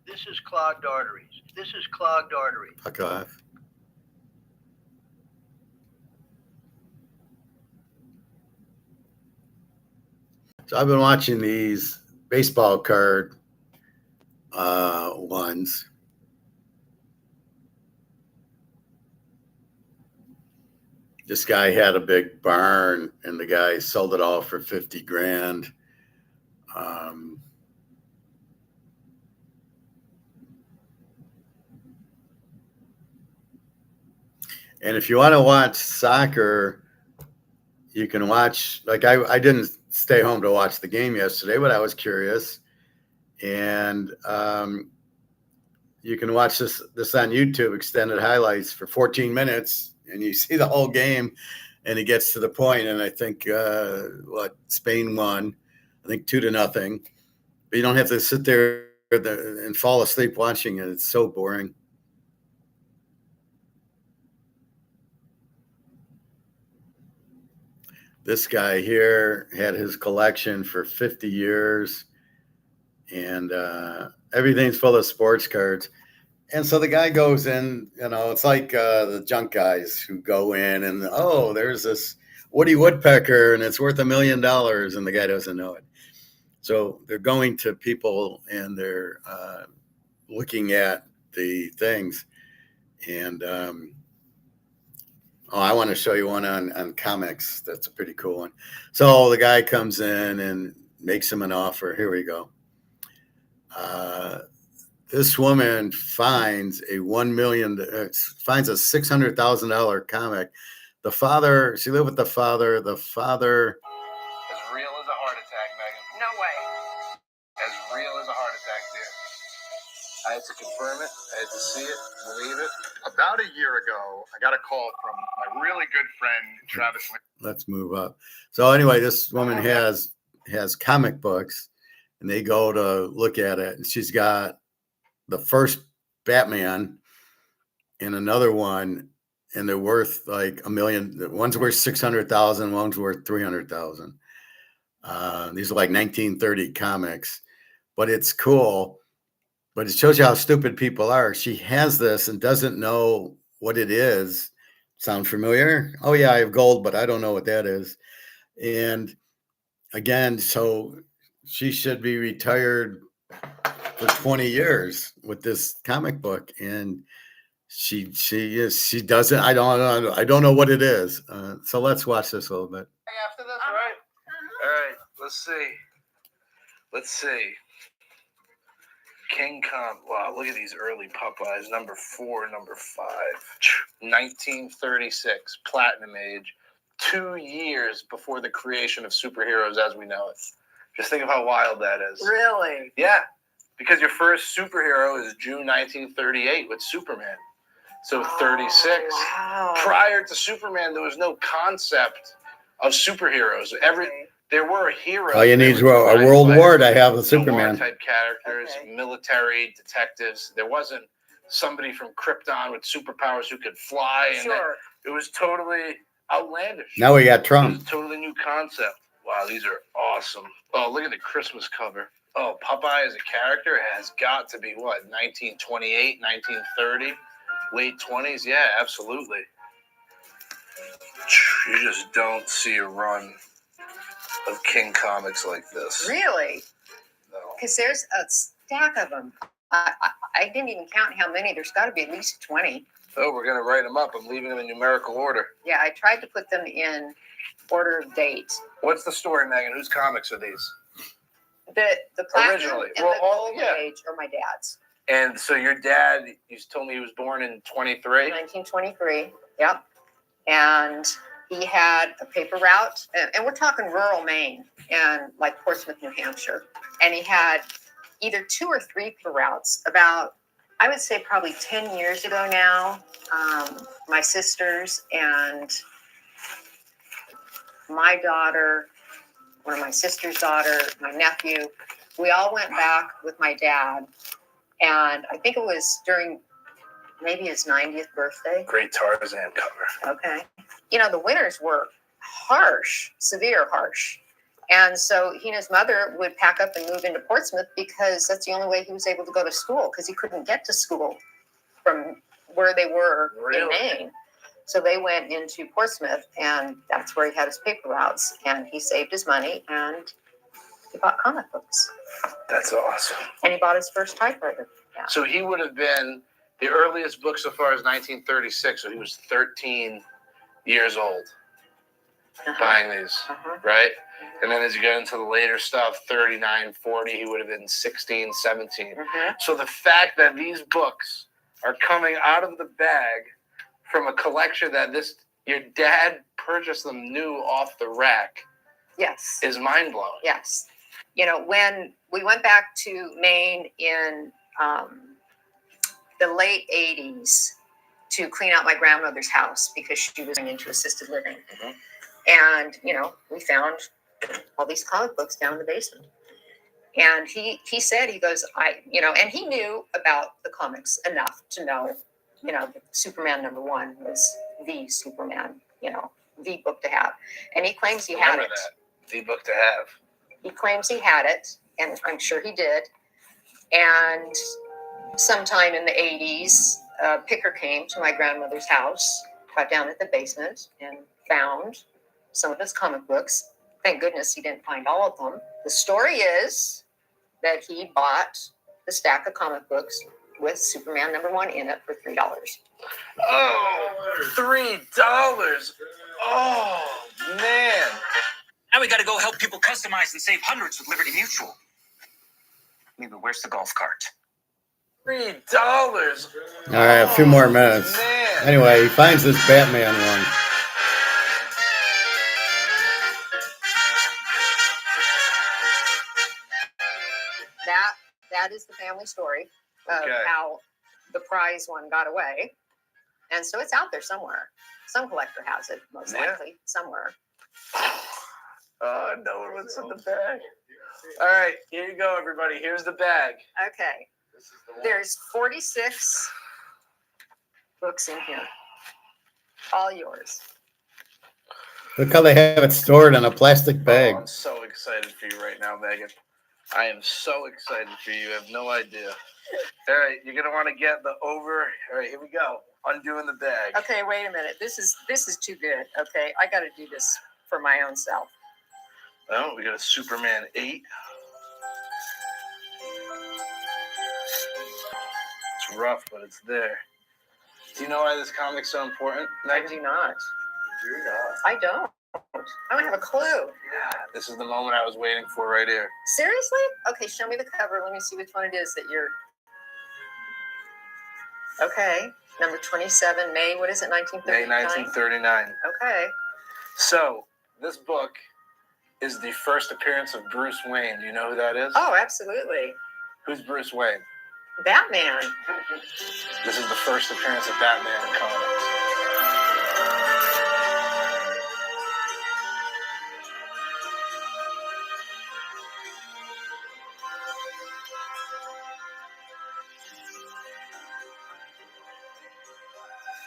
This is clogged arteries. This is clogged arteries. fuck off. So I've been watching these baseball card ones. This guy had a big barn, and the guy sold it all for 50 grand. And if you want to watch soccer, you can watch. Like I didn't stay home to watch the game yesterday, but I was curious, and you can watch this on YouTube, extended highlights for 14 minutes, and you see the whole game, and it gets to the point. And I think Spain won, I think 2-0. But you don't have to sit there and fall asleep watching it. It's so boring. This guy here had his collection for 50 years, and everything's full of sports cards. And so the guy goes in, it's like the junk guys who go in and, oh, there's this Woody Woodpecker and it's worth $1 million, and the guy doesn't know it. So they're going to people and they're looking at the things. And I want to show you one on comics. That's a pretty cool one. So the guy comes in and makes him an offer. Here we go. This woman finds a $600,000 comic. The father, she lived with the father. The father. As real as a heart attack, Megan. No way. As real as a heart attack, dear. I had to confirm it. I had to see it, believe it. About a year ago, I got a call from my really good friend, Travis. Let's move up. So anyway, this woman has comic books, and they go to look at it, and she's got the first Batman and another one, and they're worth like $1 million. One's worth 600,000, one's worth 300,000. These are like 1930 comics, but it's cool. But it shows you how stupid people are. She has this and doesn't know what it is. Sound familiar? Oh yeah, I have gold, but I don't know what that is. And again, so she should be retired for 20 years with this comic book, and she doesn't. I don't know what it is. So let's watch this a little bit. After this, all right? All right, let's see. King Kong. Wow, look at these early Popeyes. Number 4, number 5. 1936, Platinum Age. 2 years before the creation of superheroes as we know it. Just think of how wild that is. Really? Yeah, because your first superhero is June 1938 with Superman. So 36. Wow. Prior to Superman, there was no concept of superheroes. There were heroes. All you need is a world war to have a Superman. Type characters, military detectives. There wasn't somebody from Krypton with superpowers who could fly. And Sure. It was totally outlandish. Now we got It Trump. was a totally new concept. Wow, these are awesome. Oh, look at the Christmas cover. Oh, Popeye as a character has got to be what, 1928, 1930, late 20s? Yeah, absolutely. You just don't see a run of King comics like this. Really? No. Because there's a stack of them. I didn't even count how many. There's got to be at least 20. Oh, we're going to write them up. I'm leaving them in numerical order. Yeah, I tried to put them in order of date. What's the story, Megan? Whose comics are these? The platinum Originally. and Well, the all- golden yeah. age are my dad's. And so your dad, you told me he was born in 23? 1923. Yep. And he had a paper route, and we're talking rural Maine and like Portsmouth, New Hampshire. And he had either 2 or 3 paper routes about, I would say probably 10 years ago now. My sisters and my daughter, one of my sister's daughter, my nephew, we all went back with my dad. And I think it was during maybe his 90th birthday. Great Tarzan cover. Okay. You know, the winters were harsh, severe harsh. And so he and his mother would pack up and move into Portsmouth because that's the only way he was able to go to school, because he couldn't get to school from where they were in Maine. So they went into Portsmouth, and that's where he had his paper routes, and he saved his money and He bought comic books. That's awesome. And he bought his first typewriter. Yeah. So he would have been, the earliest book so far is 1936, so he was 13 years old buying these, right? And then as you get into the later stuff, 39, 40, he would have been 16, 17. So the fact that these books are coming out of the bag from a collection that your dad purchased them new off the rack Yes. is mind-blowing. Yes. You know, when we went back to Maine in the late 80s to clean out my grandmother's house because she was going into assisted living. And, you know, we found all these comic books down in the basement. And he said, he goes, and he knew about the comics enough to know, that Superman #1 was the Superman, the book to have. And he claims he had it. The book to have. He claims he had it, and I'm sure he did. And sometime in the 80s, a picker came to my grandmother's house, got down at the basement, and found some of his comic books. Thank goodness he didn't find all of them. The story is that he bought the stack of comic books with Superman #1 in it for $3. Oh, $3. Oh, man. Now we got to go help people customize and save hundreds with Liberty Mutual. Maybe where's the golf cart? $3. All right, a few more minutes. Man. Anyway, he finds this Batman one. That is the family story of how the prize one got away. And so it's out there somewhere. Some collector has it, most likely, somewhere. Oh, I know what's in the bag. All right, here you go, everybody. Here's the bag. Okay. There's 46 books in here. All yours. Look how they have it stored in a plastic bag. Oh, I'm so excited for you right now, Megan. I am so excited for you. You have no idea. All right, you're going to want to get the over. All right, here we go. Undoing the bag. Okay, wait a minute. This is too good. Okay, I got to do this for my own self. Oh, we got a Superman 8. It's rough, but it's there. Do you know why this comic's so important, I Megan? do not. You're not. I don't. I don't have a clue. Yeah, this is the moment I was waiting for right here. Seriously? Okay, show me the cover. Let me see which one it is that you're... Okay, number 27, May, what is it, 1939? May 1939. Okay. So, this book is the first appearance of Bruce Wayne. Do you know who that is? Oh, absolutely. Who's Bruce Wayne? Batman. This is the first appearance of Batman in comics.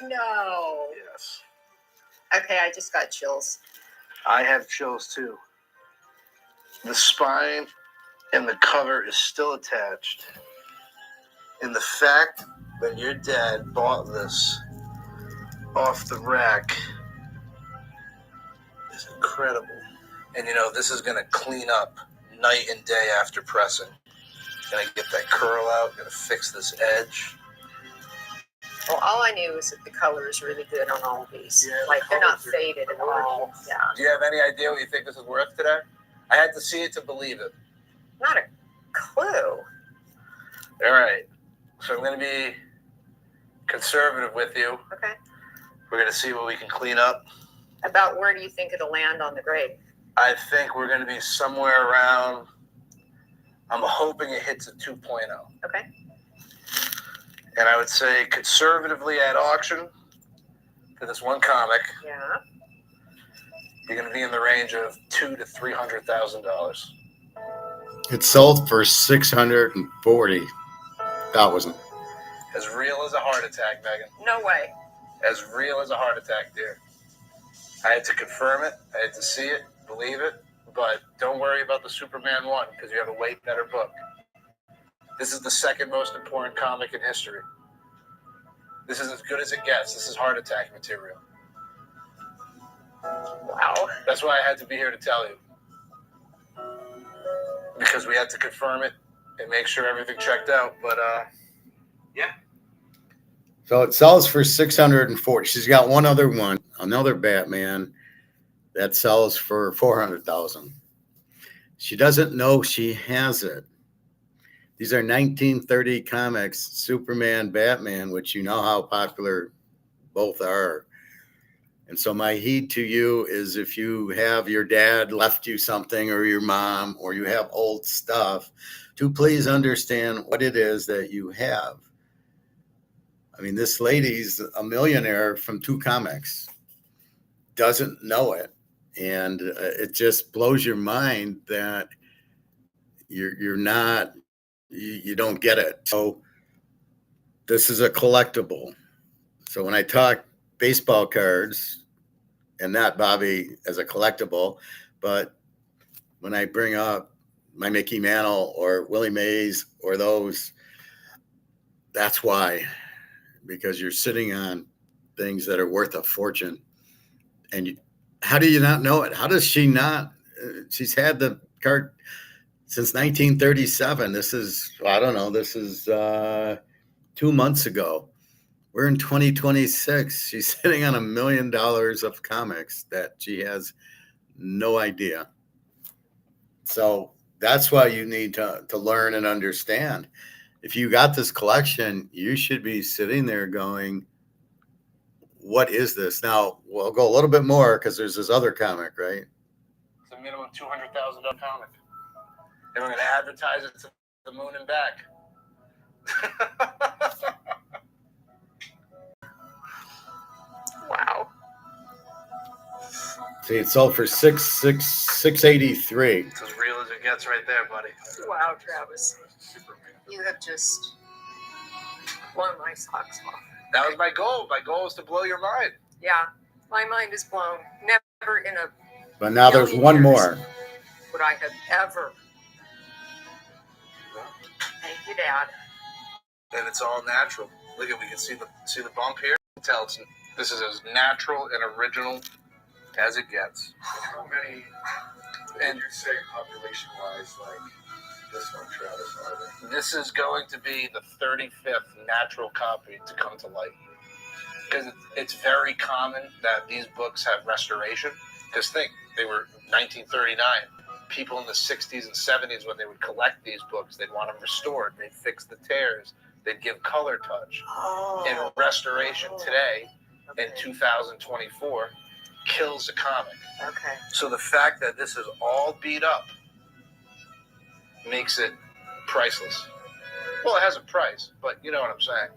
No. Yes. Okay, I just got chills. I have chills too. The spine and the cover is still attached. And the fact that your dad bought this off the rack is incredible. And this is going to clean up night and day after pressing. Going to get that curl out, going to fix this edge. Well, all I knew is that the color is really good on all of these. Yeah, like, they're not faded at all. Yeah. Do you have any idea what you think this is worth today? I had to see it to believe it. Not a clue. All right. So I'm going to be conservative with you. Okay. We're going to see what we can clean up. About where do you think it'll land on the grade? I think we're going to be somewhere around, I'm hoping it hits a 2.0. Okay. And I would say conservatively at auction for this one comic, Yeah. you're going to be in the range of $200,000 to $300,000. It sold for $640,000. As real as a heart attack, Megan. No way. As real as a heart attack, dear. I had to confirm it. I had to see it, believe it. But don't worry about the Superman one because you have a way better book. This is the second most important comic in history. This is as good as it gets. This is heart attack material. Wow. That's why I had to be here to tell you. because we had to confirm it and make sure everything checked out. But yeah. So it sells for 640. She's got one other one, another Batman that sells for 400,000. She doesn't know she has it. These are 1930 comics, Superman, Batman, which you know how popular both are. And so my heed to you is if you have your dad left you something or your mom or you have old stuff, to please understand what it is that you have. I mean, this lady's a millionaire from 2 comics, doesn't know it. And it just blows your mind that you're not, you don't get it. So this is a collectible. So when I talk baseball cards, and not Bobby as a collectible, but when I bring up my Mickey Mantle or Willie Mays or those, that's why, because you're sitting on things that are worth a fortune. And how do you not know it? How does she not? She's had the card since 1937. This is, I don't know, this is 2 months ago. We're in 2026. She's sitting on $1 million of comics that she has no idea. So that's why you need to learn and understand. If you got this collection, you should be sitting there going, what is this? Now, we'll go a little bit more because there's this other comic, right? It's a minimum $200,000 comic. And we're going to advertise it to the moon and back. Wow. See, it sold for 683. It's as real as it gets right there, buddy. Wow, Travis. You have just, Blown my socks off. That was my goal. My goal was to blow your mind. Yeah, my mind is blown. Never in a But now there's one more. would I have ever. Thank you, Dad. And it's all natural. Look at, we can see the bump here. Tell this is as natural and original as it gets. How many would you say population-wise, like this one, Travis, are there? This is going to be the 35th natural copy to come to light. Because it's very common that these books have restoration. Because think, they were 1939. People in the 60s and 70s, when they would collect these books, they'd want them restored. They'd fix the tears. They'd give color touch. Oh. And restoration today, in 2024, kills a comic. Okay. So the fact that this is all beat up makes it priceless. Well, it has a price, but you know what I'm saying.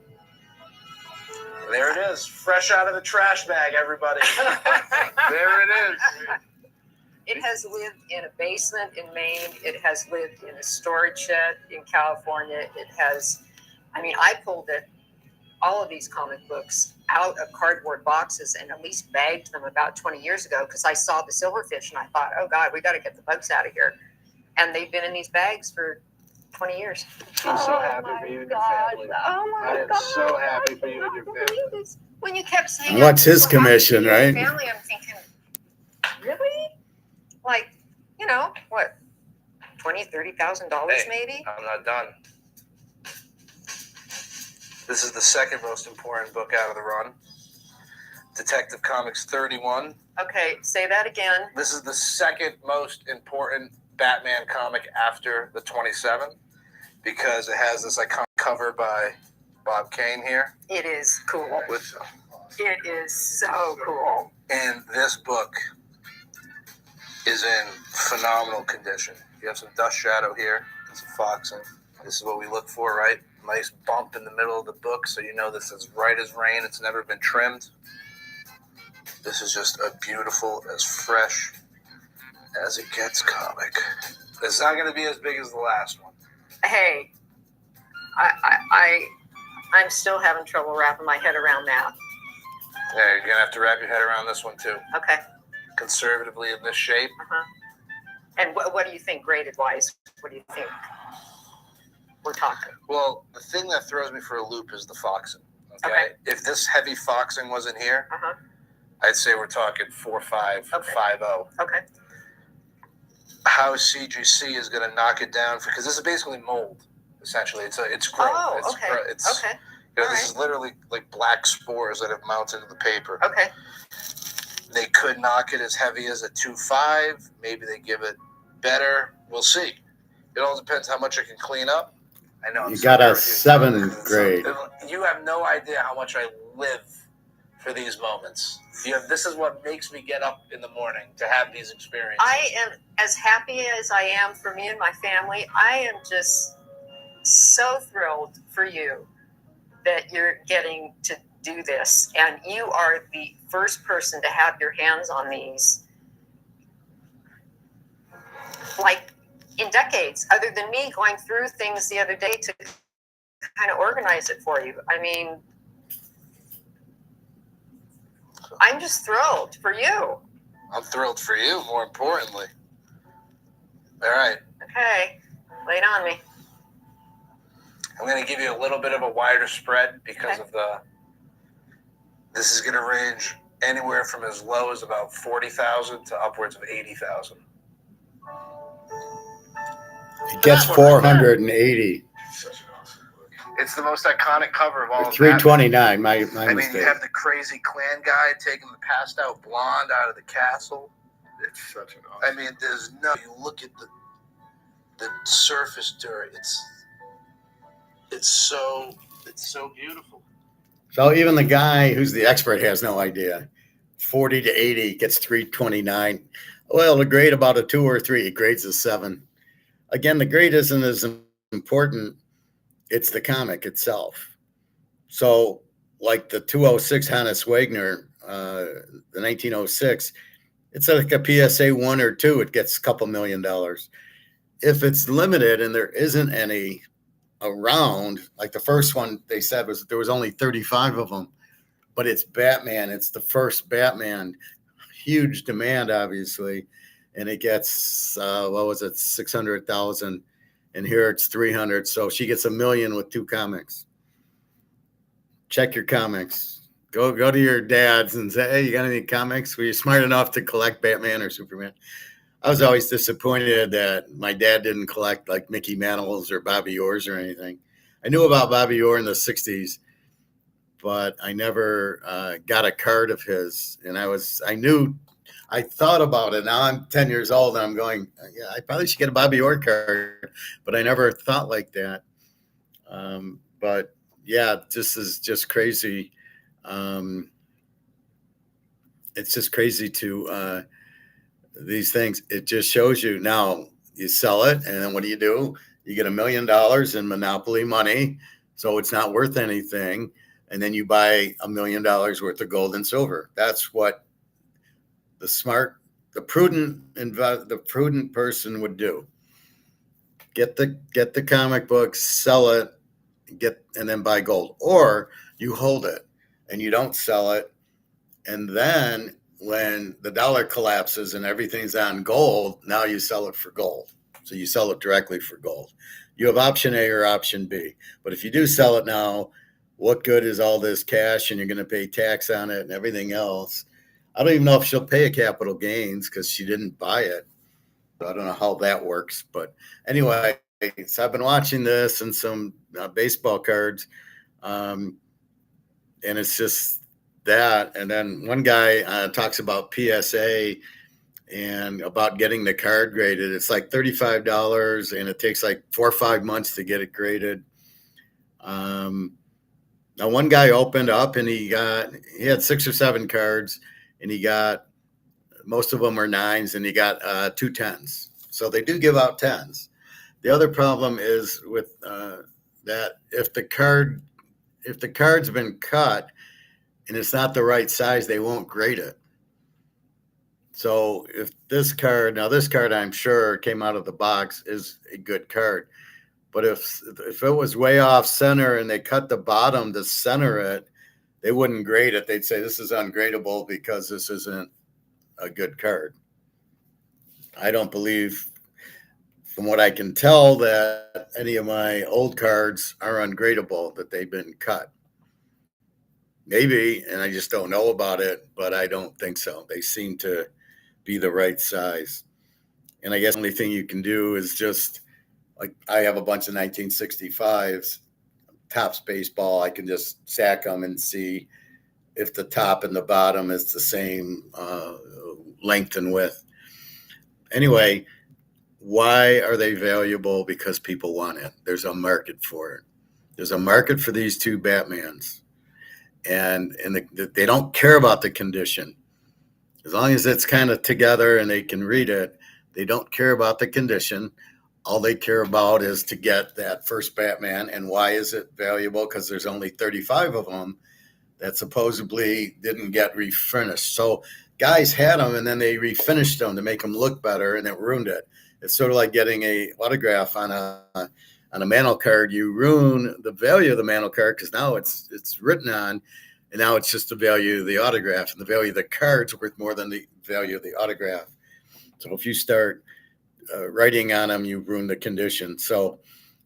There it is, fresh out of the trash bag, everybody. There it is. It has lived in a basement in Maine. It has lived in a storage shed in California. It has, I mean, I pulled it, all of these comic books out of cardboard boxes and at least bagged them about 20 years ago because I saw the silverfish and I thought, oh God, we got to get the bugs out of here. And they've been in these bags for 20 years. I'm so happy for you and your family. oh my I am God. so happy for you and your I can't family. believe this. When you kept saying, What's I'm his so happy commission, for you and right? your family, I'm thinking, really? Like, you know, what, $20,000, $30,000 Hey. maybe? I'm not done. This is the second most important book out of the run. Detective Comics 31. Okay, say that again. This is the second most important Batman comic after the 27 because it has this iconic cover by Bob Kane here. It is cool. With, It is so cool. and this book is in phenomenal condition. You have some dust shadow here, some foxing. This is what we look for, right? Nice bump in the middle of the book so you know this is right as rain. It's never been trimmed. This is just a beautiful, as fresh as it gets comic. It's not going to be as big as the last one. Hey, I'm still having trouble wrapping my head around that. Yeah, you're going to have to wrap your head around this one too. Okay. Conservatively in this shape. Uh-huh. And what do you think graded wise? What do you think we're talking? Well, the thing that throws me for a loop is the foxing. Okay. If this heavy foxing wasn't here, Uh-huh. I'd say we're talking 4.5, Okay. 5.0. Okay. how CGC is going to knock it down, because this is basically mold. Essentially, it's growth. Oh, it's, okay. It's, Okay. You know, All this right. is literally like black spores that have mounted to the paper. Okay. They could knock it as heavy as a 2.5. Maybe they give it better. We'll see. It all depends how much I can clean up. I know. You got a 7 grade. You have no idea how much I live for these moments. This is what makes me get up in the morning, to have these experiences. I am as happy as I am for me and my family. I am just so thrilled for you that you're getting to do this, and you are the first person to have your hands on these, like, in decades, other than me going through things the other day to kind of organize it for you. I mean, I'm just thrilled for you. I'm thrilled for you, more importantly. All right. Okay, lay it on me. I'm going to give you a little bit of a wider spread because of this is going to range anywhere from as low as about 40,000 to upwards of 80,000. It gets 480. Such an awesome book. It's the most iconic cover of all of 329. My I mean, mistake. you have the crazy Klan guy taking the passed out blonde out of the castle. It's such an awesome. I mean, there's no. You look at the surface dirt. It's so beautiful. So even the guy who's the expert has no idea. 40 to 80 gets 329. Well, to grade about a 2 or 3, it grades a 7. Again, the grade isn't as important. It's the comic itself. So like the 206 Hannes Wagner, the 1906, it's like a PSA 1 or 2. It gets a couple $1 million. If it's limited and there isn't any around, like the first one they said was there was only 35 of them, but it's Batman. It's the first Batman. Huge demand, obviously, and it gets what was it, 600,000, and here it's 300. So she gets $1 million with 2 comics. Check your comics. Go to your dads and say, hey, you got any comics? Were you smart enough to collect Batman or Superman? I was always disappointed that my dad didn't collect like Mickey Mantles or Bobby Orrs or anything. I knew about Bobby Orr in the 60s, but I never got a card of his. And I thought about it. Now I'm 10 years old and I'm going, yeah, I probably should get a Bobby Orr card, but I never thought like that. But yeah, this is just crazy. It's just crazy to these things. It just shows you. Now you sell it, and then what do? You get $1 million in monopoly money, so it's not worth anything, and then you buy $1 million worth of gold and silver. That's what the prudent person would do. Get the comic book, sell it, and then buy gold, or you hold it and you don't sell it, and then when the dollar collapses and everything's on gold, now you sell it for gold. So you sell it directly for gold. You have option A or option B. But if you do sell it now, what good is all this cash, and you're going to pay tax on it and everything else? I don't even know if she'll pay a capital gains because she didn't buy it. So I don't know how that works. But anyway, so I've been watching this and some baseball cards. And it's just that. And then one guy talks about PSA and about getting the card graded. It's like $35 and it takes like 4 or 5 months to get it graded. Now one guy opened up and he had 6 or 7 cards, and he got, most of them were 9s, and he got 2 10s. So they do give out 10s. The other problem is with that if the card's been cut and it's not the right size, they won't grade it. So if this card I'm sure came out of the box, is a good card. But if it was way off center and they cut the bottom to center it, they wouldn't grade it. They'd say this is ungradable because this isn't a good card. I don't believe, from what I can tell, that any of my old cards are ungradable, that they've been cut. Maybe, and I just don't know about it, but I don't think so. They seem to be the right size. And I guess the only thing you can do is just, like, I have a bunch of 1965s, Topps baseball. I can just stack them and see if the top and the bottom is the same length and width. Anyway, why are they valuable? Because people want it. There's a market for it. There's a market for these two Batmans. And they don't care about the condition. As long as it's kind of together and they can read it, they don't care about the condition. All they care about is to get that first Batman. And why is it valuable? Because there's only 35 of them that supposedly didn't get refinished. So guys had them and then they refinished them to make them look better, and it ruined it. It's sort of like getting a autograph on a mantle card. You ruin the value of the mantle card because now it's written on, and now it's just the value of the autograph, and the value of the card's worth more than the value of the autograph. So if you start writing on them, you ruin the condition. So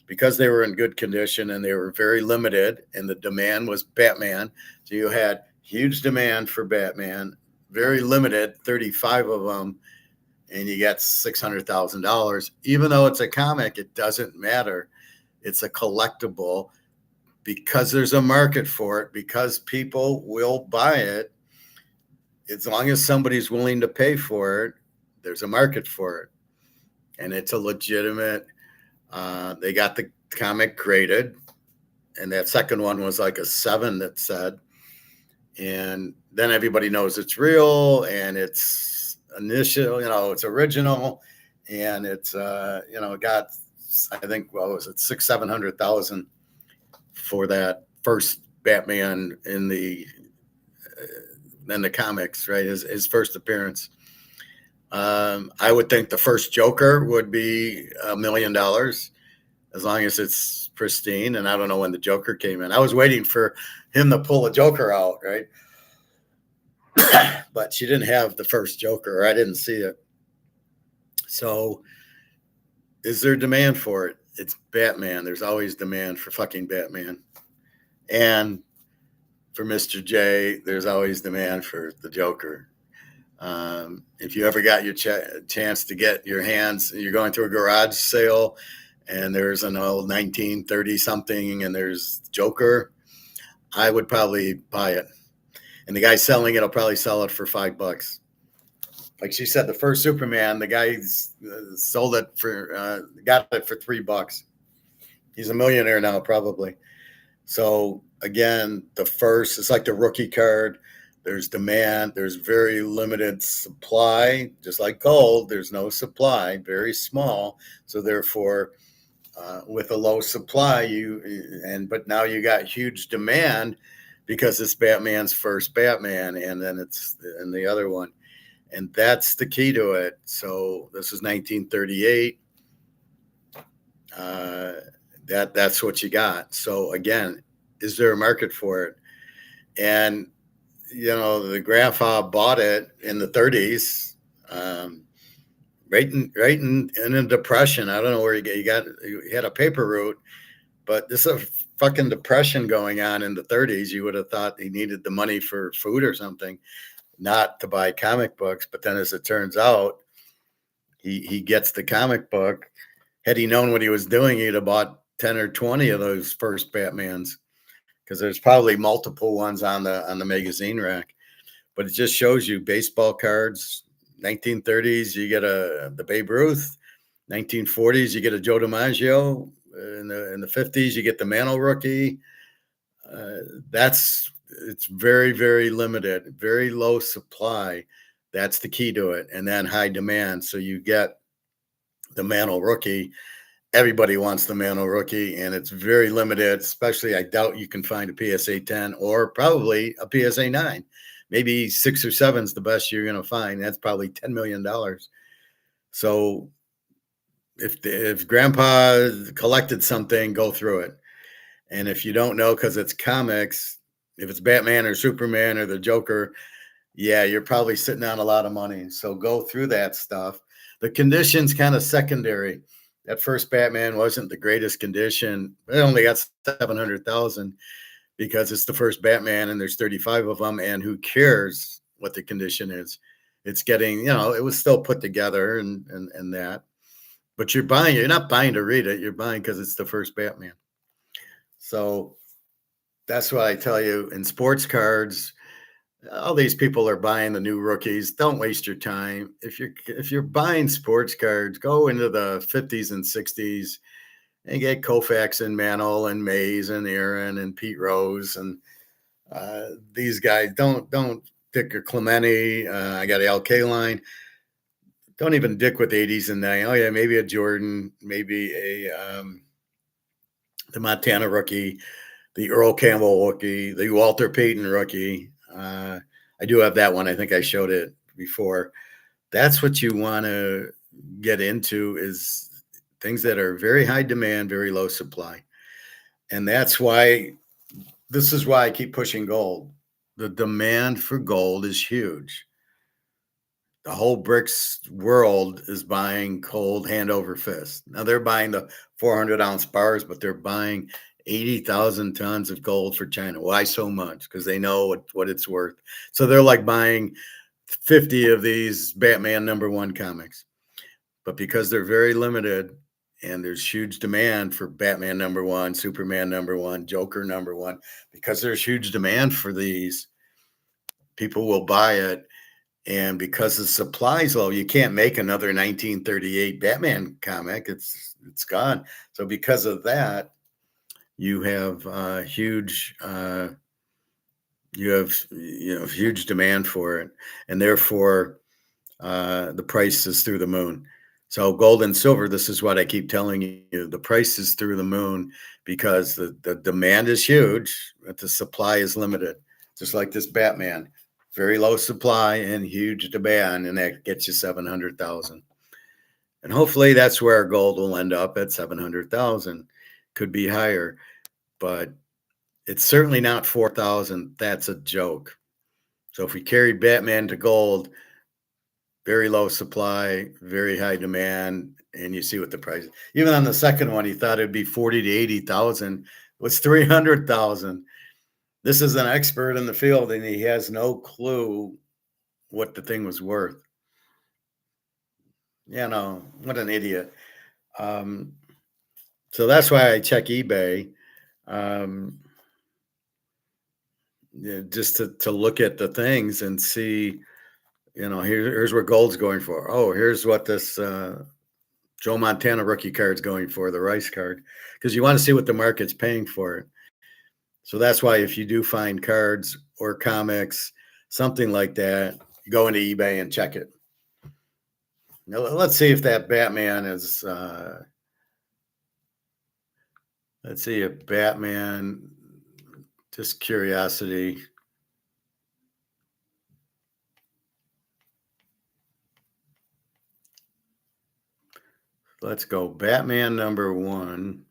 because they were in good condition and they were very limited, and the demand was Batman, so you had huge demand for Batman, very limited, 35 of them, and you get $600,000. Even though it's a comic, it doesn't matter. It's a collectible because there's a market for it, because people will buy it. As long as somebody's willing to pay for it, there's a market for it. And it's a legitimate, they got the comic graded, and that second one was like a 7 that said, and then everybody knows it's real and it's initial, it's original, and it's, got, I think, what was it, 700,000 for that first Batman in the comics, right? His first appearance. I would think the first Joker would be $1 million, as long as it's pristine. And I don't know when the Joker came in. I was waiting for him to pull a Joker out, right? But she didn't have the first Joker, or I didn't see it. So is there demand for it? It's Batman. There's always demand for fucking Batman. And for Mr. J, there's always demand for the Joker. If you ever got your chance to get your hands, you're going to a garage sale and there's an old 1930 something and there's Joker, I would probably buy it. And the guy selling it will probably sell it for $5. Like she said, the first Superman, the guy sold it for, got it for $3. He's a millionaire now, probably. So again, the first, it's like the rookie card. There's demand. There's very limited supply, just like gold. There's no supply, very small. So therefore, with a low supply, but now you got huge demand because it's Batman's first Batman, and then it's and the other one, and that's the key to it. So this is 1938. That's what you got. So again, is there a market for it? And the grandpa bought it in the 30s, right in a depression. I don't know where he had a paper route, but this is a fucking depression going on in the 30s. You would have thought he needed the money for food or something, not to buy comic books. But then, as it turns out, he gets the comic book. Had he known what he was doing, he'd have bought 10 or 20 of those first Batmans, because there's probably multiple ones on the magazine rack. But it just shows you baseball cards. 1930s, you get the Babe Ruth. 1940s, you get a Joe DiMaggio. In the 50s, you get the Mantle rookie. It's very, very limited, very low supply. That's the key to it. And then high demand. So you get the Mantle rookie. Everybody wants the Mantle rookie, and it's very limited. Especially, I doubt you can find a PSA 10 or probably a PSA 9. Maybe 6 or 7 is the best you're going to find. That's probably $10 million. So if Grandpa collected something, go through it. And if you don't know, because it's comics, if it's Batman or Superman or the Joker, yeah, you're probably sitting on a lot of money. So go through that stuff. The condition's kind of secondary. That first Batman wasn't the greatest condition. It only got 700,000 because it's the first Batman and there's 35 of them. And who cares what the condition is? it's getting, it was still put together and that. But you're not buying to read it, you're buying because it's the first Batman. So that's what I tell you in sports cards. All these people are buying the new rookies. Don't waste your time. If you're buying sports cards, go into the 50s and 60s and get Koufax and Mantle and Mays and Aaron and Pete Rose and these guys. Don't dick a Clemente. I got LK line. Don't even dick with 80s and 90s. Oh yeah, maybe a Jordan, maybe the Montana rookie, the Earl Campbell rookie, the Walter Payton rookie. I do have that one. I think I showed it before. That's what you want to get into, is things that are very high demand, very low supply. And this is why I keep pushing gold. The demand for gold is huge. The whole BRICS world is buying gold hand over fist. Now they're buying the 400-ounce bars, but they're buying 80,000 tons of gold for China. Why so much? Because they know what it's worth. So they're like buying 50 of these Batman #1 comics. But because they're very limited and there's huge demand for Batman #1, Superman #1, Joker #1, because there's huge demand for these, people will buy it. And because the supply's low, you can't make another 1938 Batman comic. It's gone. So because of that, you have huge huge demand for it, and therefore the price is through the moon. So gold and silver, this is what I keep telling you, the price is through the moon because the demand is huge, but the supply is limited. Just like this Batman, very low supply and huge demand, and that gets you 700,000. And hopefully that's where gold will end up, at 700,000. Could be higher, but it's certainly not 4,000. That's a joke. So if we carried Batman to gold, very low supply, very high demand, and you see what the price is. Even on the second one, he thought it'd be 40 to 80,000. It was 300,000. This is an expert in the field, and he has no clue what the thing was worth. What an idiot. So that's why I check eBay, just to look at the things and see, here's what gold's going for. Oh, here's what this Joe Montana rookie card's going for, the Rice card, because you want to see what the market's paying for it. So that's why if you do find cards or comics, something like that, you go into eBay and check it. Now, let's see if that Batman is, let's see if Batman, just curiosity. Let's go Batman #1.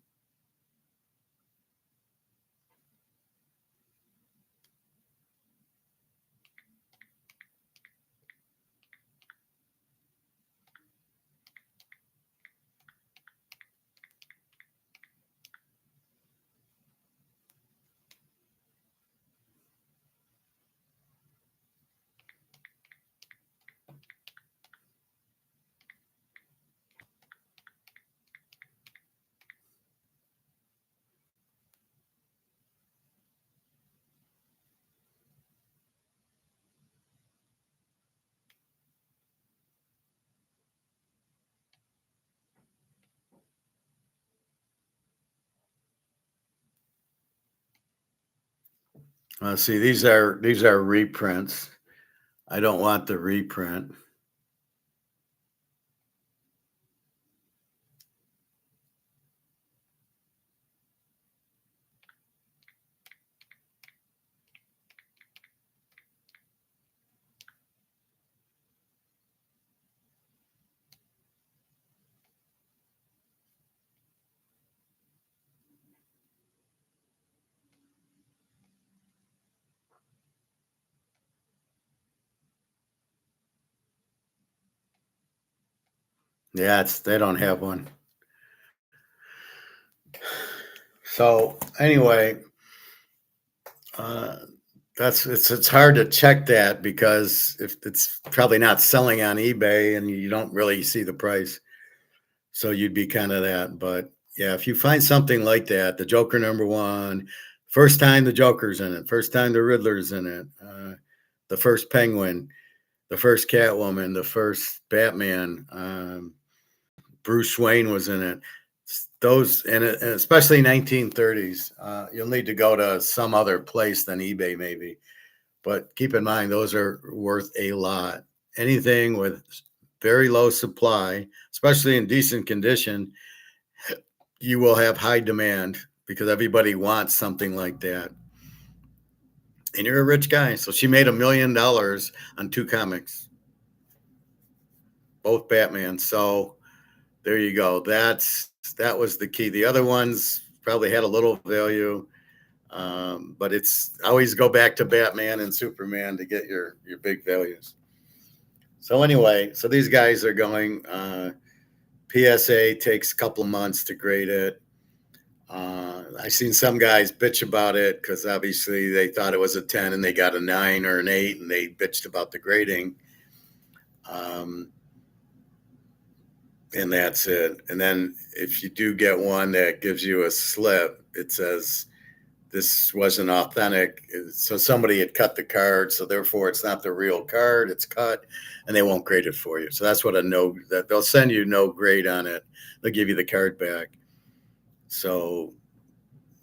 See, these are reprints. I don't want the reprint. Yeah, they don't have one. So anyway, it's hard to check that because if it's probably not selling on eBay and you don't really see the price. So you'd be kind of that. But yeah, if you find something like that, the Joker #1, first time the Joker's in it, first time the Riddler's in it, the first Penguin, the first Catwoman, the first Batman, Bruce Wayne was in it. Those and especially 1930s, you'll need to go to some other place than eBay, maybe. But keep in mind, those are worth a lot. Anything with very low supply, especially in decent condition, you will have high demand because everybody wants something like that. And you're a rich guy. So she made $1 million on 2 comics, both Batman. So there you go. That was the key. The other ones probably had a little value, but it's always go back to Batman and Superman to get your big values. So anyway, so these guys are going. PSA takes a couple of months to grade it. I've seen some guys bitch about it because obviously they thought it was a 10 and they got a 9 or an 8 and they bitched about the grading. And that's it. And then if you do get one that gives you a slip, it says this wasn't authentic. So somebody had cut the card. So therefore it's not the real card. It's cut and they won't grade it for you. So that's what that they'll send you no grade on it. They'll give you the card back. So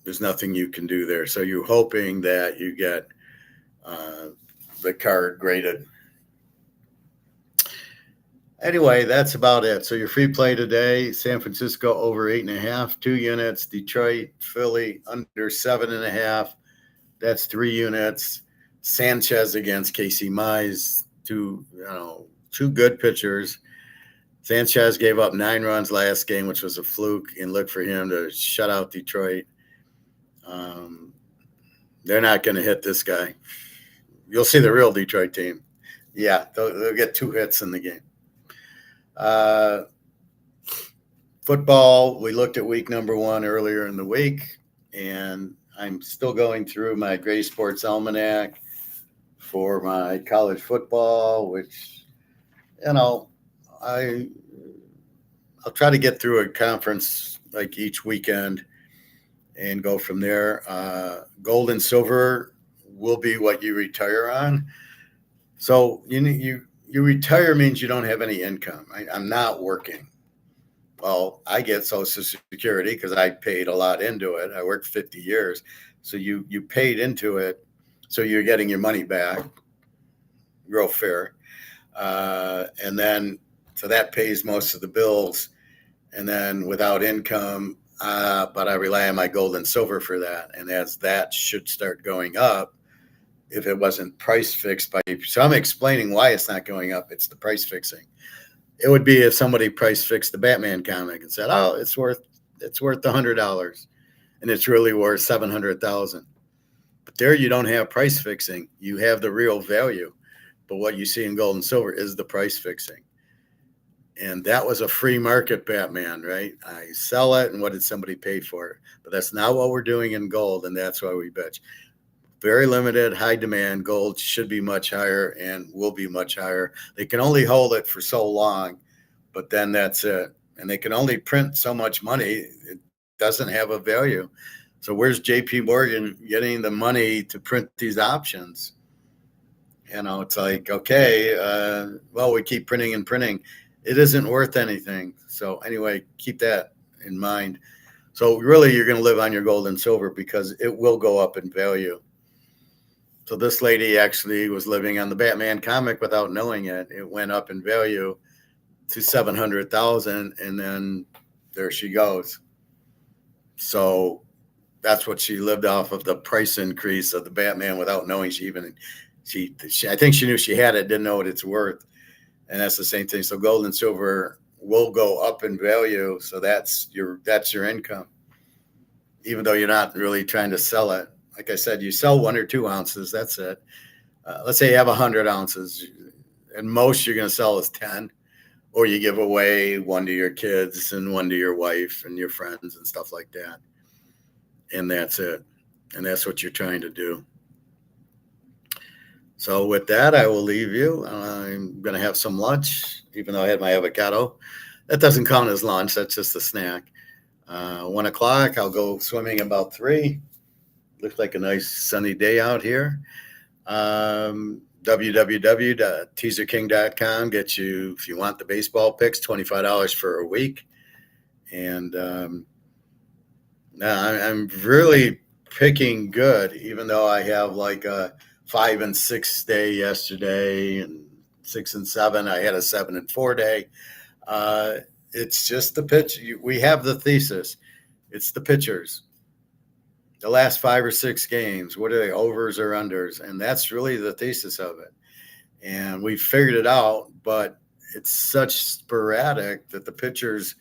there's nothing you can do there. So you're hoping that you get the card graded. Anyway, that's about it. So your free play today: San Francisco over 8.5, 2 units. Detroit, Philly under 7.5. That's 3 units. Sanchez against Casey Mize, two good pitchers. Sanchez gave up 9 runs last game, which was a fluke, and look for him to shut out Detroit. They're not going to hit this guy. You'll see the real Detroit team. Yeah, they'll get 2 hits in the game. Football, we looked at week #1 earlier in the week, and I'm still going through my Gray Sports Almanac for my college football, which, I'll try to get through a conference like each weekend and go from there. Gold and silver will be what you retire on. So you retire means you don't have any income. I'm not working. Well, I get Social Security because I paid a lot into it. I worked 50 years. So you paid into it. So you're getting your money back. Real fair. And then, so that pays most of the bills. And then without income, but I rely on my gold and silver for that. And as that should start going up, if it wasn't price fixed so I'm explaining why it's not going up. It's the price fixing. It would be if somebody price fixed the Batman comic and said, "Oh, it's worth $100," and it's really worth $700,000. But there, you don't have price fixing. You have the real value. But what you see in gold and silver is the price fixing. And that was a free market Batman, right? I sell it, and what did somebody pay for it? But that's not what we're doing in gold, and that's why we bitch. Very limited, high demand. Gold should be much higher and will be much higher. They can only hold it for so long, but then that's it. And they can only print so much money. It doesn't have a value. So where's JP Morgan getting the money to print these options? It's like, okay, well, we keep printing and printing. It isn't worth anything. So anyway, keep that in mind. So really, you're going to live on your gold and silver because it will go up in value. So this lady actually was living on the Batman comic without knowing it. It went up in value to $700,000, and then there she goes. So that's what she lived off of, the price increase of the Batman without knowing I think she knew she had it, didn't know what it's worth. And that's the same thing. So gold and silver will go up in value. So that's your income, even though you're not really trying to sell it. Like I said, you sell 1 or 2 ounces. That's it. Let's say you have 100 ounces, and most you're going to sell is 10, or you give away 1 to your kids and 1 to your wife and your friends and stuff like that. And that's it. And that's what you're trying to do. So with that, I will leave you. I'm going to have some lunch, even though I had my avocado. That doesn't count as lunch. That's just a snack. 1 o'clock, I'll go swimming about 3. Looks like a nice sunny day out here. www.teaserking.com gets you, if you want the baseball picks, $25 for a week. And I'm really picking good, even though I have like a 5 and 6 day yesterday and 6 and 7. I had a 7 and 4 day. It's just the pitch. We have the thesis. It's the pitchers. The last 5 or 6 games, what are they, overs or unders? And that's really the thesis of it. And we figured it out, but it's such sporadic that the pitchers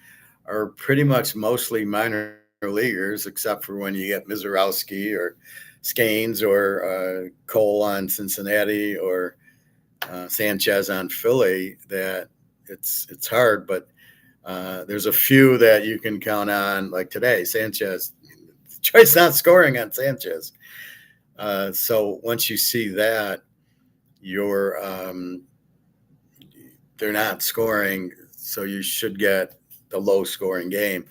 are pretty much mostly minor leaguers, except for when you get Mizorowski or Scanes or Cole on Cincinnati or Sanchez on Philly. That it's hard, but there's a few that you can count on, like today, Sanchez. Detroit's not scoring on Sanchez. So once you see that, they're not scoring, so you should get the low scoring game.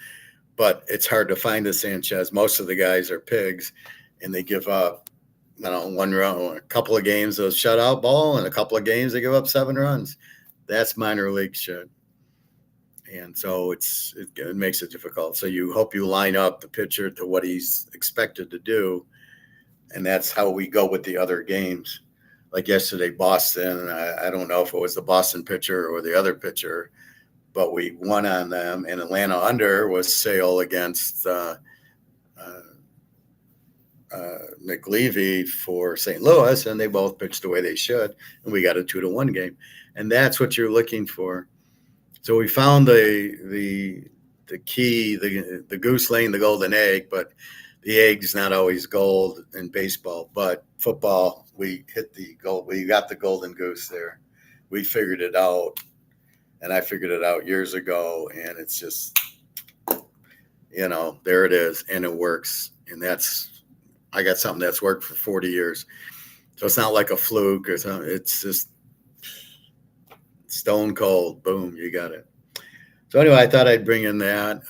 But it's hard to find a Sanchez. Most of the guys are pigs, and they give up, 1 run, a couple of games of shutout ball, and a couple of games they give up 7 runs. That's minor league shit. And so it makes it difficult. So you hope you line up the pitcher to what he's expected to do, and that's how we go with the other games. Like yesterday, Boston, I don't know if it was the Boston pitcher or the other pitcher, but we won on them. And Atlanta under was Sale against McLeavy for St. Louis, and they both pitched the way they should, and we got a 2-1 game. And that's what you're looking for. So we found the key, the goose laying the golden egg, but the egg's not always gold in baseball. But football, we hit the gold. We got the golden goose there. We figured it out, and I figured it out years ago, and it's just, there it is, and it works. And I got something that's worked for 40 years. So it's not like a fluke or something. It's just stone cold. Boom, you got it. So anyway, I thought I'd bring in that.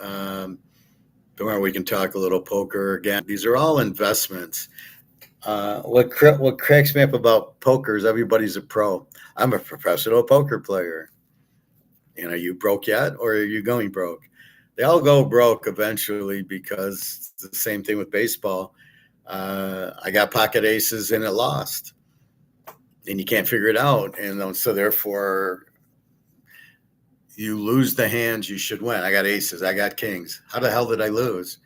Tomorrow we can talk a little poker again. These are all investments. What cracks me up about poker is everybody's a pro. I'm a professional poker player. And are you broke yet, or are you going broke? They all go broke eventually, because it's the same thing with baseball. I got pocket aces and it lost, and you can't figure it out. And so therefore you lose the hands you should win. I got aces. I got kings. How the hell did I lose?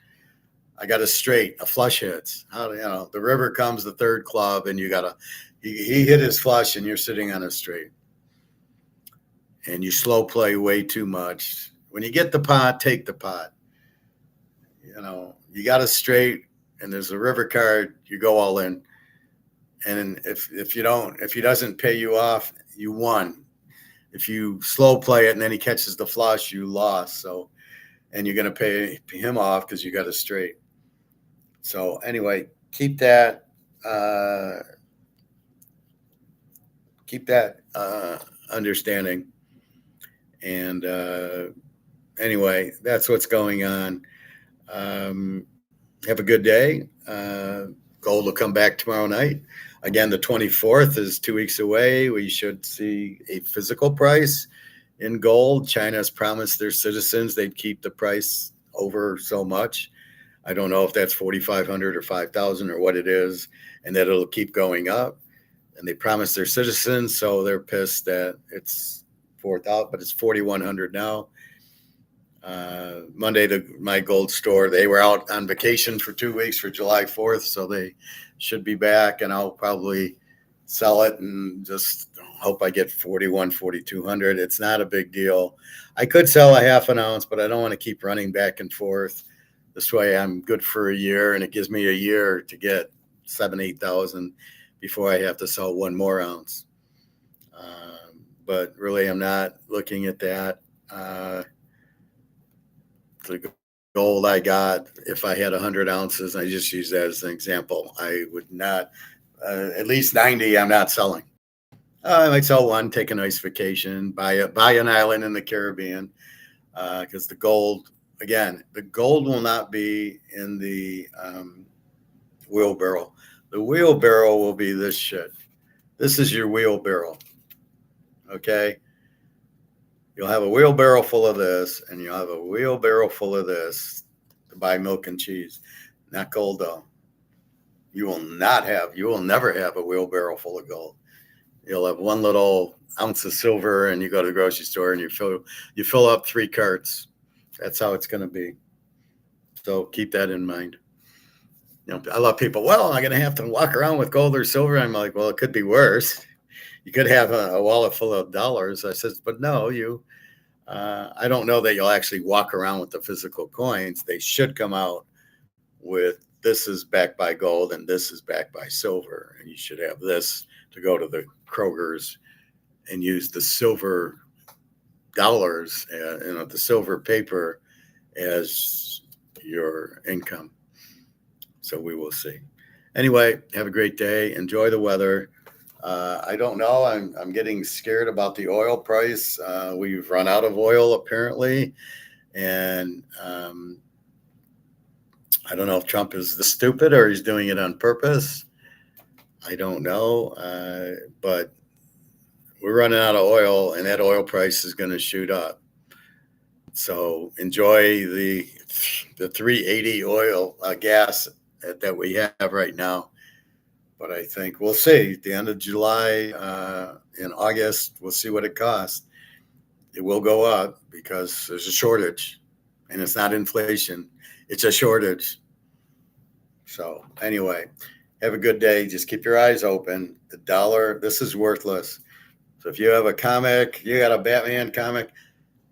I got a straight, a flush hits. The river comes, the third club, and he hit his flush and you're sitting on a straight. And you slow play way too much. When you get the pot, take the pot. You got a straight and there's a river card, you go all in. And if he doesn't pay you off, you won. If you slow play it and then he catches the flush, you lost. So, and you're going to pay him off because you got a straight. So anyway, keep that understanding. And anyway, that's what's going on. Have a good day. Gold will come back tomorrow night. Again, the 24th is 2 weeks away. We should see a physical price in gold. China's promised their citizens they'd keep the price over so much. I don't know if that's 4,500 or 5,000 or what it is, and that it'll keep going up. And they promised their citizens, so they're pissed that it's 4,000, but it's 4,100 now. Monday, my gold store, they were out on vacation for 2 weeks for July 4th, so they should be back, and I'll probably sell it and just hope I get 4,200. It's not a big deal. I could sell a half an ounce, but I don't want to keep running back and forth. This way I'm good for a year, and it gives me a year to get 7,000-8,000 before I have to sell 1 more ounce. But really, I'm not looking at that. The gold I got, if I had 100 ounces, I just use that as an example, I would not at least 90 I'm not selling. I might sell one, take a nice vacation, buy an island in the Caribbean, because the gold will not be in the wheelbarrow. The wheelbarrow will be this shit. This is your wheelbarrow. Okay. You'll have a wheelbarrow full of this, and you'll have a wheelbarrow full of this to buy milk and cheese. Not gold though. You will never have a wheelbarrow full of gold. You'll have one little ounce of silver, and you go to the grocery store and you fill up 3 carts. That's how it's going to be. So keep that in mind. I love people. Well, I'm going to have to walk around with gold or silver. I'm like, well, it could be worse. You could have a wallet full of dollars. I says, but no, I don't know that you'll actually walk around with the physical coins. They should come out with, this is backed by gold and this is backed by silver. And you should have this to go to the Kroger's and use the silver dollars, the silver paper as your income. So we will see. Anyway, have a great day. Enjoy the weather. I don't know. I'm getting scared about the oil price. We've run out of oil apparently, and I don't know if Trump is the stupid or he's doing it on purpose. I don't know, but we're running out of oil, and that oil price is going to shoot up. So enjoy the 380 oil gas that we have right now. But I think we'll see at the end of July, in August, we'll see what it costs. It will go up because there's a shortage, and it's not inflation. It's a shortage. So anyway, have a good day. Just keep your eyes open. The dollar, this is worthless. So if you have a comic, you got a Batman comic,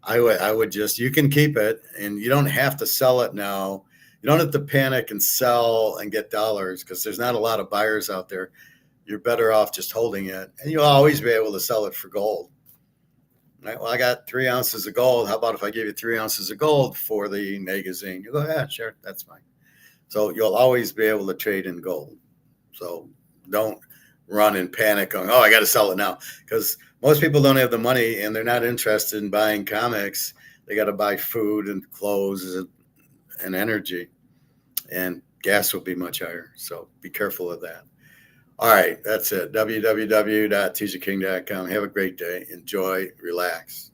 I would just, you can keep it, and you don't have to sell it now. You don't have to panic and sell and get dollars because there's not a lot of buyers out there. You're better off just holding it, and you'll always be able to sell it for gold. Right? Well, I got 3 ounces of gold. How about if I give you 3 ounces of gold for the magazine? You go, yeah, sure, that's fine. So you'll always be able to trade in gold. So don't run and panic going, oh, I got to sell it now, because most people don't have the money and they're not interested in buying comics. They got to buy food and clothes and energy, and gas will be much higher. So be careful of that. All right, that's it. www.tjking.com. Have a great day. Enjoy, relax.